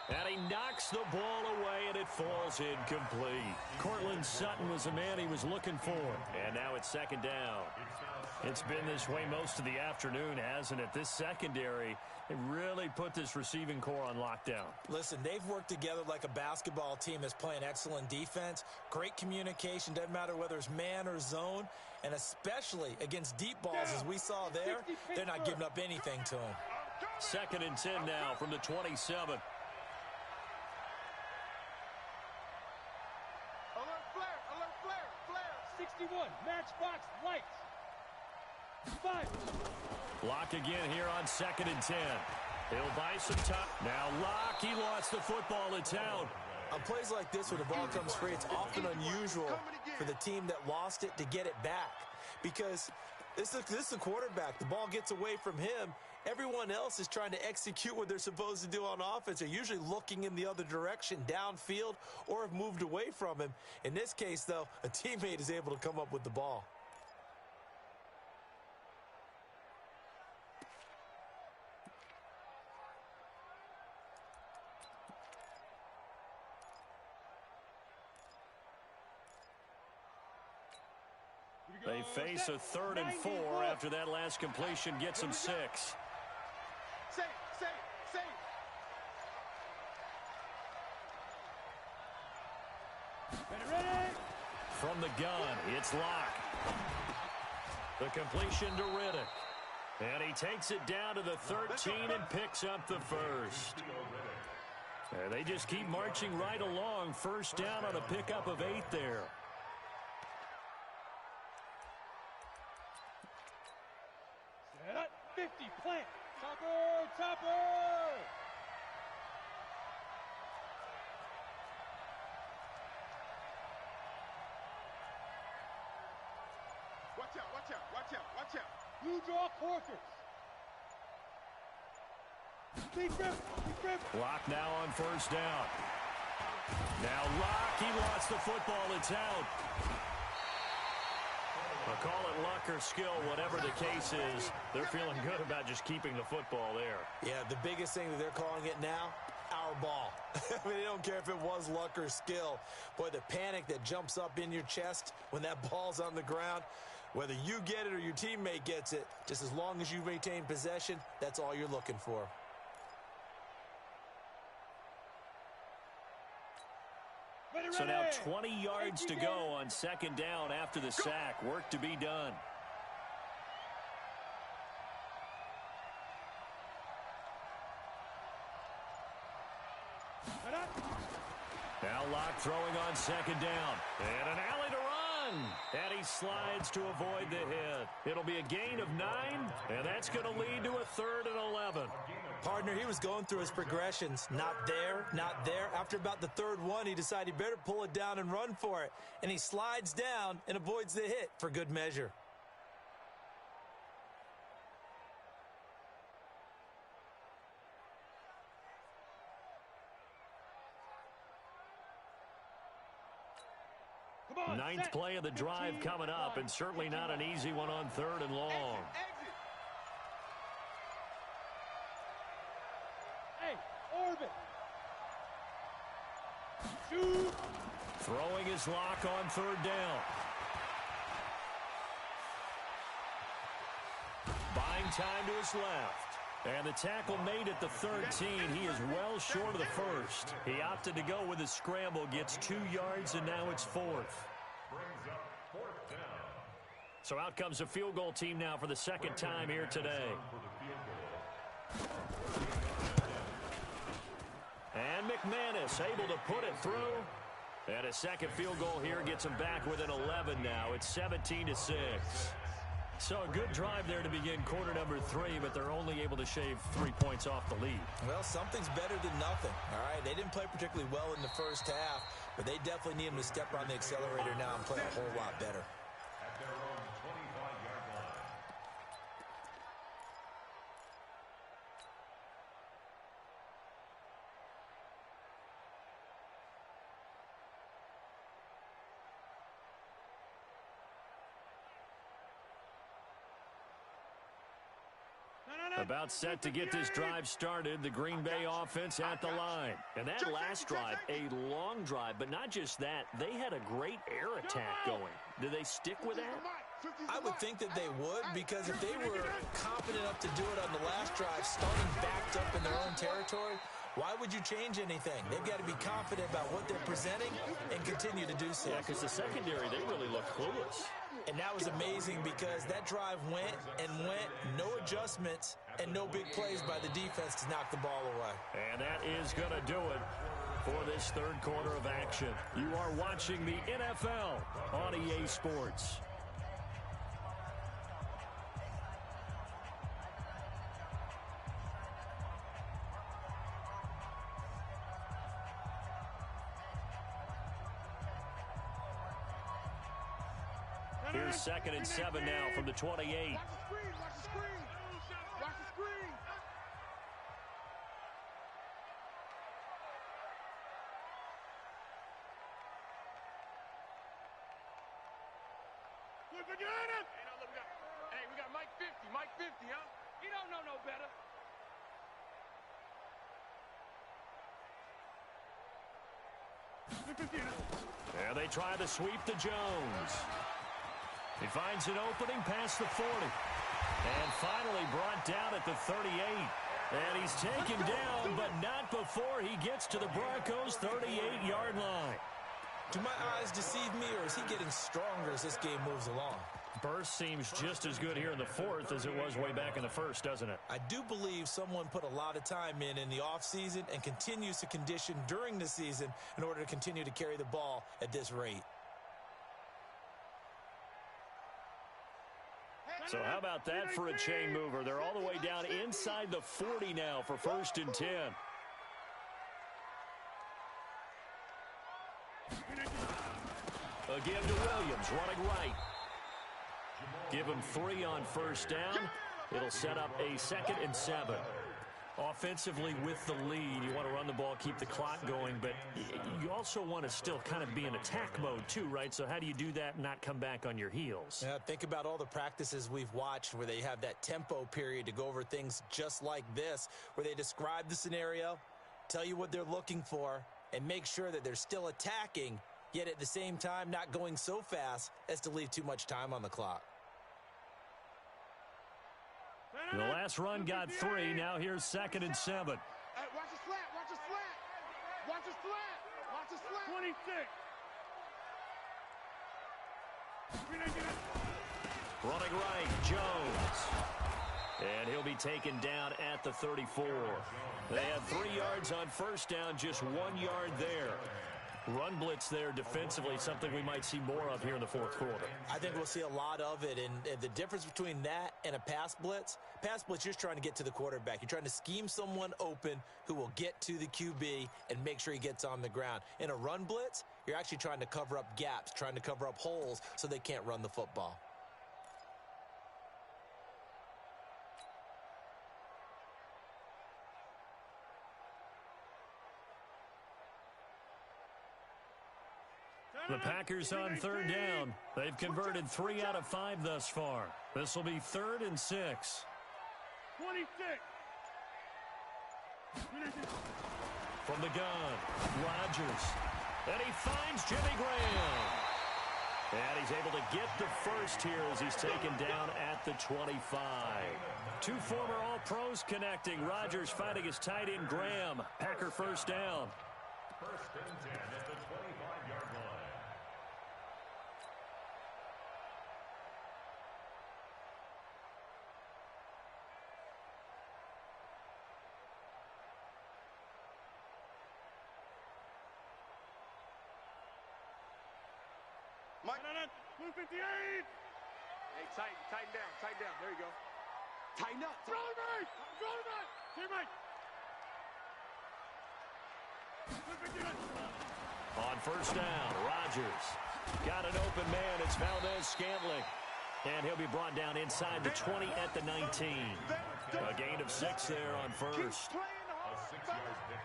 And he knocks the ball away, and it falls incomplete. Cortland Sutton was the man he was looking for. And now it's 2nd down. It's been this way most of the afternoon, hasn't it? This secondary, they really put this receiving core on lockdown. Listen, they've worked together like a basketball team that's playing excellent defense. Great communication, doesn't matter whether it's man or zone. And especially against deep balls, as we saw there, they're not giving up anything to them. 2nd and 10 now from the 27. Alert flare. 61, matchbox lights. 5. Block again here on 2nd and 10. He'll buy some time. Now Locke, he lost the football. It's out. On plays like this where the ball comes free, it's often unusual for the team that lost it to get it back. Because this is the quarterback. The ball gets away from him. Everyone else is trying to execute what they're supposed to do on offense. They're usually looking in the other direction, downfield, or have moved away from him. In this case, though, a teammate is able to come up with the ball. They face a 3rd and 4 after that last completion gets them 6. Safe. Ready. from the gun. It's Locke. The completion to Riddick. And he takes it down to the 13 and picks up the first. And they just keep marching right along. First down on a pickup of 8 there. Set 50, plant. Topper, topper. Watch out, watch out, watch out, watch out. You draw quarters. Locke now on first down. Now Locke, he lost the football. It's out. I'll call it luck or skill, whatever the case is. They're feeling good about just keeping the football there. Yeah, the biggest thing that they're calling it now, our ball. I mean, they don't care if it was luck or skill. Boy, the panic that jumps up in your chest when that ball's on the ground, whether you get it or your teammate gets it, just as long as you maintain possession, that's all you're looking for. So now 20 yards to go on second down after the sack. Work to be done. Now Locke throwing on second down. And an alley to run. And he slides to avoid the hit. It'll be a gain of 9, and that's going to lead to a 3rd and 11. Partner, he was going through his progressions. Not there, not there. After about the 3rd one, he decided he better pull it down and run for it. And he slides down and avoids the hit for good measure. Ninth play of the drive coming up, and certainly not an easy one on 3rd and long. Orbit. Shoot. Throwing his Locke on 3rd down. Buying time to his left. And the tackle made at the 13. He is well short of the first. He opted to go with a scramble, gets 2 yards, and now it's 4th. So out comes a field goal team now for the 2nd time here today. And McManus able to put it through. And a second field goal here gets him back within 11 now. It's 17-6. So a good drive there to begin quarter number 3, but they're only able to shave 3 points off the lead. Well, something's better than nothing, all right? They didn't play particularly well in the first half, but they definitely need him to step on the accelerator now and play a whole lot better. At their own 25-yard line. About set to get this drive started, the Green Bay offense at the line. And that last drive, a long drive, but not just that, they had a great air attack going. Do they stick with that? I would think that they would, because if they were confident enough to do it on the last drive, starting backed up in their own territory, why would you change anything? They've got to be confident about what they're presenting and continue to do so. Yeah, because the secondary, they really looked clueless. And that was amazing because that drive went, no adjustments, and no big plays by the defense to knock the ball away. And that is going to do it for this 3rd quarter of action. You are watching the NFL on EA Sports. Here's 2nd and 7 now from the 28. Watch the screen, watch the screen. Watch the screen. Look at him! Hey, we got Mike 50, Mike 50, huh? You don't know no better. There they try to sweep to Jones. He finds an opening past the 40. And finally brought down at the 38. And he's taken down, but not before he gets to the Broncos' 38-yard line. Do my eyes deceive me, or is he getting stronger as this game moves along? Burst seems just as good here in the fourth as it was way back in the first, doesn't it? I do believe someone put a lot of time in the offseason and continues to condition during the season in order to continue to carry the ball at this rate. So how about that for a chain mover? They're all the way down inside the 40 now for 1st and 10. Again to Williams, running right. Give him 3 on 1st down. It'll set up a 2nd and 7. Offensively with the lead, you want to run the ball, keep the clock going, but you also want to still kind of be in attack mode too, right? So how do you do that and not come back on your heels? Yeah, think about all the practices we've watched where they have that tempo period to go over things just like this, where they describe the scenario, tell you what they're looking for, and make sure that they're still attacking, yet at the same time not going so fast as to leave too much time on the clock. The last run got 3. Now here's 2nd and 7. Hey, watch a slant. Watch a slant. Watch a slant. Watch a slant. 26. Running right, Jones. And he'll be taken down at the 34. They had 3 yards on 1st down, just 1 yard there. Run blitz there defensively, something we might see more of here in the 4th quarter. I think we'll see a lot of it, and the difference between that and a pass blitz, you're just trying to get to the quarterback. You're trying to scheme someone open who will get to the QB and make sure he gets on the ground. In a run blitz, you're actually trying to cover up gaps, trying to cover up holes so they can't run the football. The Packers on 3rd down. They've converted 3 out of 5 thus far. This will be 3rd and 6. 26. From the gun, Rodgers. And he finds Jimmy Graham. And he's able to get the first here as he's taken down at the 25. 2 former All-Pros connecting. Rodgers fighting his tight end Graham. Packer 1st down. 1st and 10 at the 25-yard line. Mike, 258. Hey, tighten down. There you go. Tighten up. Throw it right. Team right. On 1st down, Rodgers got an open man. It's Valdez-Scantling. And he'll be brought down inside the 20 at the 19. A gain of 6 there on 1st.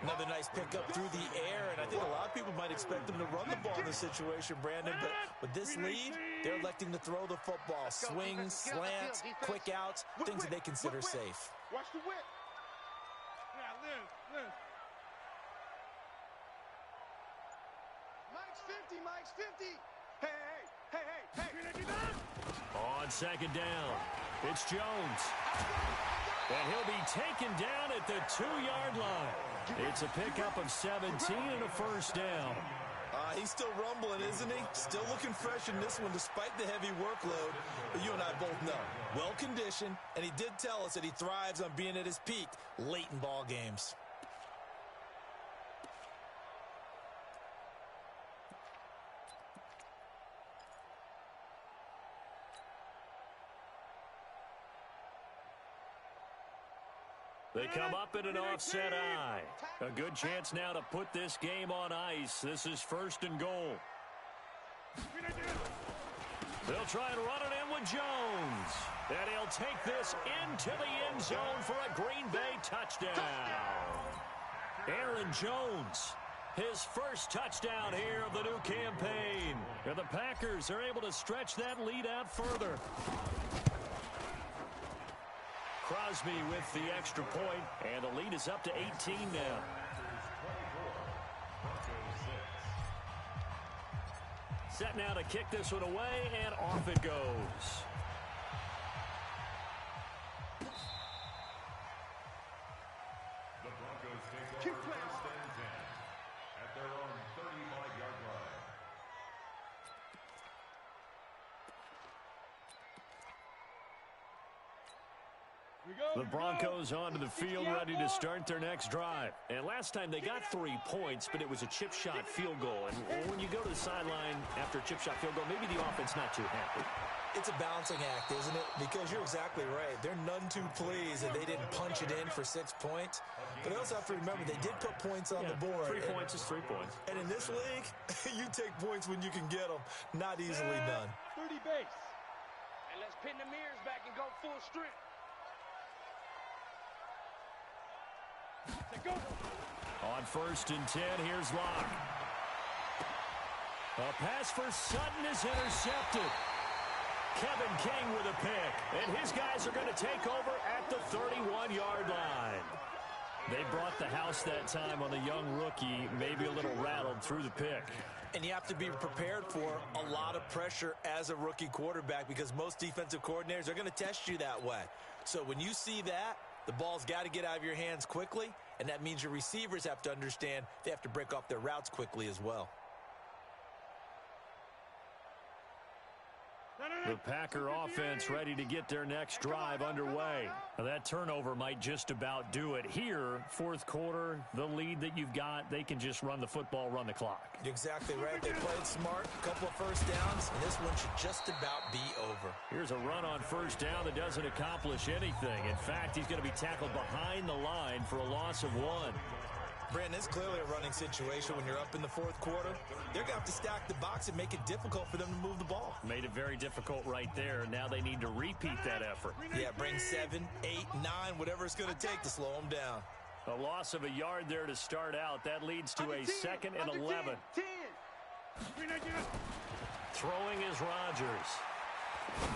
Another nice pickup through the air, and I think a lot of people might expect them to run the ball in this situation, Brandon, but with this lead, they're electing to throw the football. Swings, slants, quick outs, things that they consider safe. Watch the whip. Yeah, Liz. Mike's 50. Hey. On 2nd down, it's Jones. And he'll be taken down at the 2-yard line. It's a pickup of 17 and a 1st down. He's still rumbling, isn't he? Still looking fresh in this one despite the heavy workload. But you and I both know, well-conditioned, and he did tell us that he thrives on being at his peak late in ball games. They come up in an offset eye. A good chance now to put this game on ice. This is 1st and goal. They'll try and run it in with Jones. And he'll take this into the end zone for a Green Bay touchdown. Aaron Jones, his first touchdown here of the new campaign. And the Packers are able to stretch that lead out further. Crosby with the extra point, and the lead is up to 18 now. Set now to kick this one away, and off it goes. The Broncos take over 1st and 10 at their own 35-yard line. The Broncos onto the field ready to start their next drive. And last time they got 3 points, but it was a chip shot field goal. And when you go to the sideline after a chip shot field goal, maybe the offense not too happy. It's a balancing act, isn't it? Because you're exactly right. They're none too pleased that they didn't punch it in for 6 points. But they also have to remember they did put points on the board. 3 points is 3 points. And in this league, you take points when you can get them. Not easily done. 30 base. And let's pin the mirrors back and go full strength. Go. On 1st and 10, here's Locke. A pass for Sutton is intercepted. Kevin King with a pick, and his guys are going to take over at the 31-yard line. They brought the house that time on the young rookie, maybe a little rattled through the pick. And you have to be prepared for a lot of pressure as a rookie quarterback because most defensive coordinators are going to test you that way. So when you see that, the ball's got to get out of your hands quickly, and that means your receivers have to understand they have to break off their routes quickly as well. The Packer offense ready to get their next drive underway. Now that turnover might just about do it. Here, 4th quarter, the lead that you've got, they can just run the football, run the clock. You're exactly right. They played smart, a couple of first downs, and this one should just about be over. Here's a run on 1st down that doesn't accomplish anything. In fact, he's going to be tackled behind the line for a loss of 1. Brandon, it's clearly a running situation when you're up in the 4th quarter. They're going to have to stack the box and make it difficult for them to move the ball. Made it very difficult right there. Now they need to repeat that effort. Yeah, bring 7, 8, 9, whatever it's going to take to slow them down. A loss of a yard there to start out. That leads to a 2nd and 11. Throwing is Rodgers.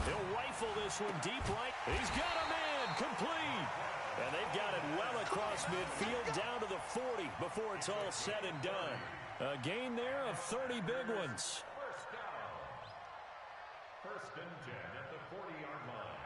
He'll rifle this one deep right. He's got a man complete. And they've got it well across midfield down to the 40 before it's all said and done. A gain there of 30 big ones. 1st and 10 at the 40-yard line.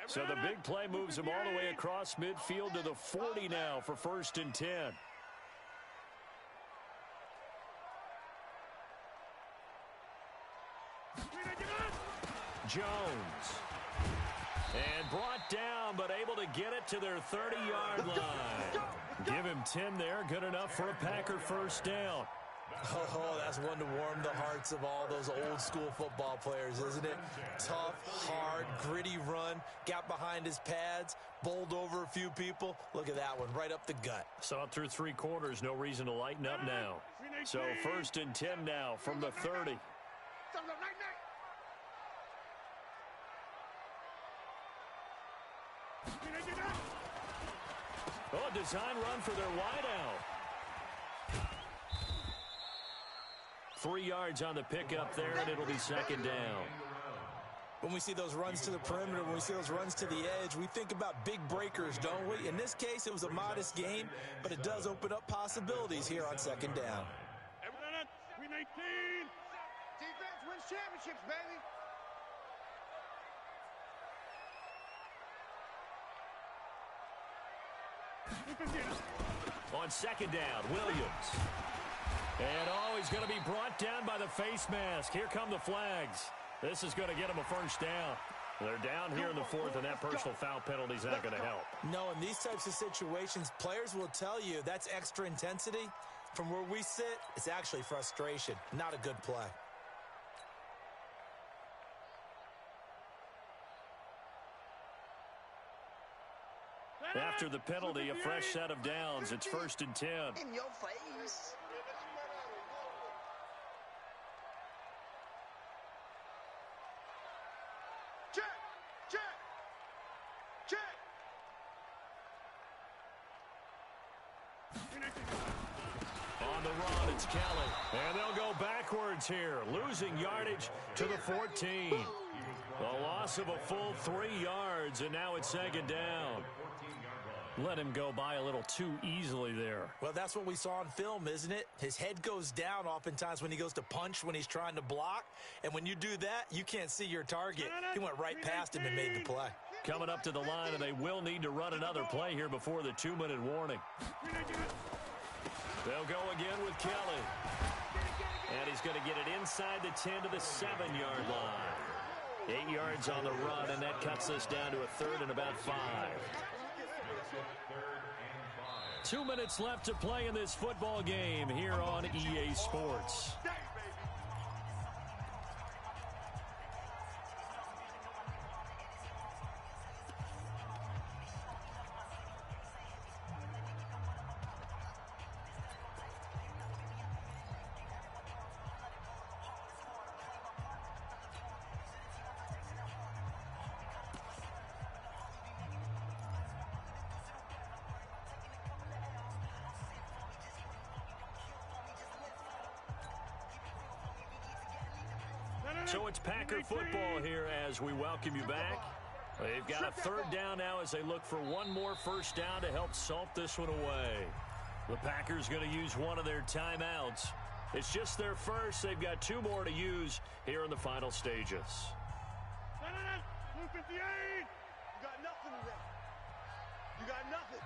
So the big play moves them all the way across midfield to the 40 now for 1st and 10. Jones. And brought down, but able to get it to their 30-yard line. Give him 10 there, good enough for a Packer 1st down. Oh, that's one to warm the hearts of all those old-school football players, isn't it? Tough, hard, gritty run, got behind his pads, bowled over a few people. Look at that one, right up the gut. Saw it through 3 quarters, no reason to lighten up now. So 1st and 10 now from the 30. Oh, design run for their wideout. 3 yards on the pickup there, and it'll be 2nd down. When we see those runs to the perimeter, when we see those runs to the edge, we think about big breakers, don't we? In this case, it was a modest gain, but it does open up possibilities here on 2nd down. Defense wins championships, baby. On 2nd down, Williams. And he's going to be brought down by the face mask. Here come the flags. This is going to get him a 1st down. They're down here in the 4th, and that personal foul penalty is not going to help. No, in these types of situations, players will tell you that's extra intensity. From where we sit, it's actually frustration, not a good play. After the penalty, a fresh set of downs. It's 1st and 10. In your face. Check, check, check. On the run, it's Kelly. And they'll go backwards here, losing yardage to the 14. A loss of a full 3 yards, and now it's 2nd down. Let him go by a little too easily there. Well, that's what we saw on film, isn't it? His head goes down oftentimes when he goes to punch, when he's trying to block. And when you do that, you can't see your target. He went right past him and made the play. coming up to the line, and they will need to run another play here before the 2-minute warning. They'll go again with Kelly. And he's going to get it inside the 10 to the 7-yard line. 8 yards on the run, and that cuts us down to a 3rd and about 5. 2 minutes left to play in this football game here on EA Sports. So it's Packer football here as we welcome you back. They've got a 3rd down now as they look for one more first down to help salt this one away. The Packers going to use one of their timeouts. It's just their first. They've got 2 more to use here in the final stages. 58! You got nothing today. You got nothing.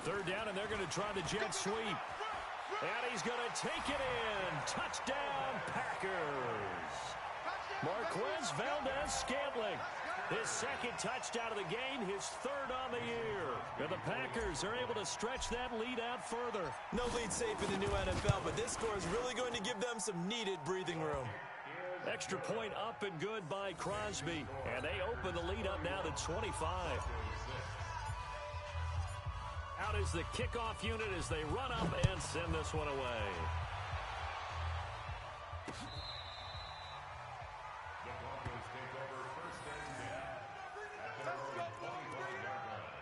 Third down, and they're going to try the jet sweep. And he's going to take it in. Touchdown, Packers. Marquez Valdez-Scantling. His 2nd touchdown of the game, his 3rd on the year. And the Packers are able to stretch that lead out further. No lead safe in the new NFL, but this score is really going to give them some needed breathing room. Extra point up and good by Crosby. And they open the lead up now to 25. Out is the kickoff unit as they run up and send this one away. The Broncos take over 1st and 10 at their own 25-yard line.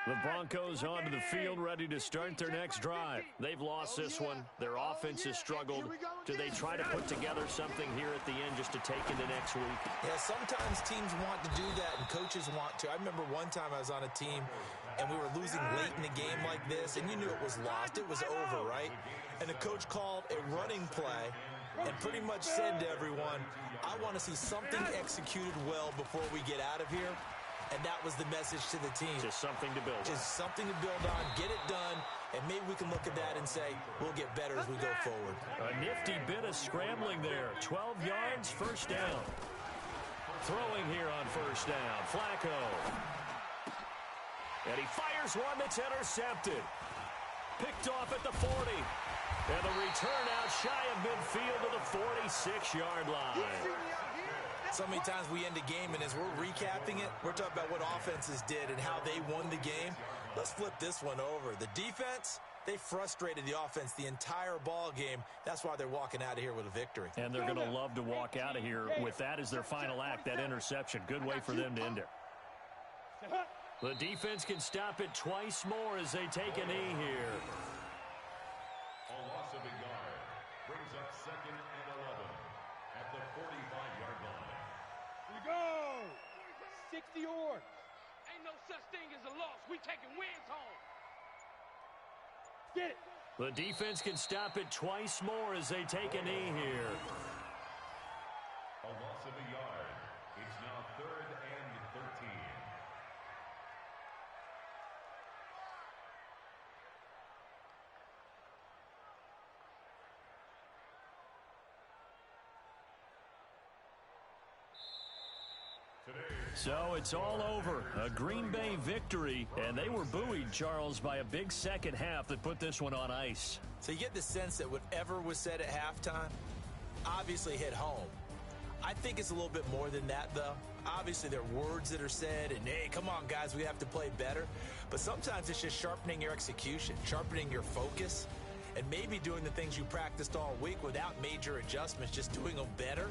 The Broncos onto the field, ready to start their next drive. They've lost this one. Their offense has struggled. Do they try to put together something here at the end just to take into next week? Yeah, sometimes teams want to do that, and coaches want to. I remember one time I was on a team, and we were losing late in a game like this, and you knew it was lost. It was over, right? And the coach called a running play and pretty much said to everyone, I want to see something executed well before we get out of here. And that was the message to the team. Just something to build on. Just something to build on, get it done, and maybe we can look at that and say, we'll get better as we go forward. A nifty bit of scrambling there. 12 yards, first down. Throwing here on first down. Flacco. And he fires one that's intercepted. Picked off at the 40. And the return out shy of midfield to the 46-yard line. So many times we end a game, and as we're recapping it, we're talking about what offenses did and how they won the game. Let's flip this one over. The defense, they frustrated the offense the entire ball game. That's why they're walking out of here with a victory. And they're going to love to walk out of here with that as their final act, that interception. Good way for them to end it. The defense can stop it twice more as they take a knee here. A loss of a yard brings up 2nd and 11 at the 45-yard line. Go! 60 or. Ain't no such thing as a loss. We taking wins home. Get it. The defense can stop it twice more as they take a knee here. A loss of a yard. It's now 3rd and 13. So it's all over. A Green Bay victory, and they were buoyed, Charles, by a big second half that put this one on ice. So you get the sense that whatever was said at halftime obviously hit home. I think it's a little bit more than that, though. Obviously, there are words that are said, and, hey, come on, guys, we have to play better. But sometimes it's just sharpening your execution, sharpening your focus, and maybe doing the things you practiced all week without major adjustments, just doing them better.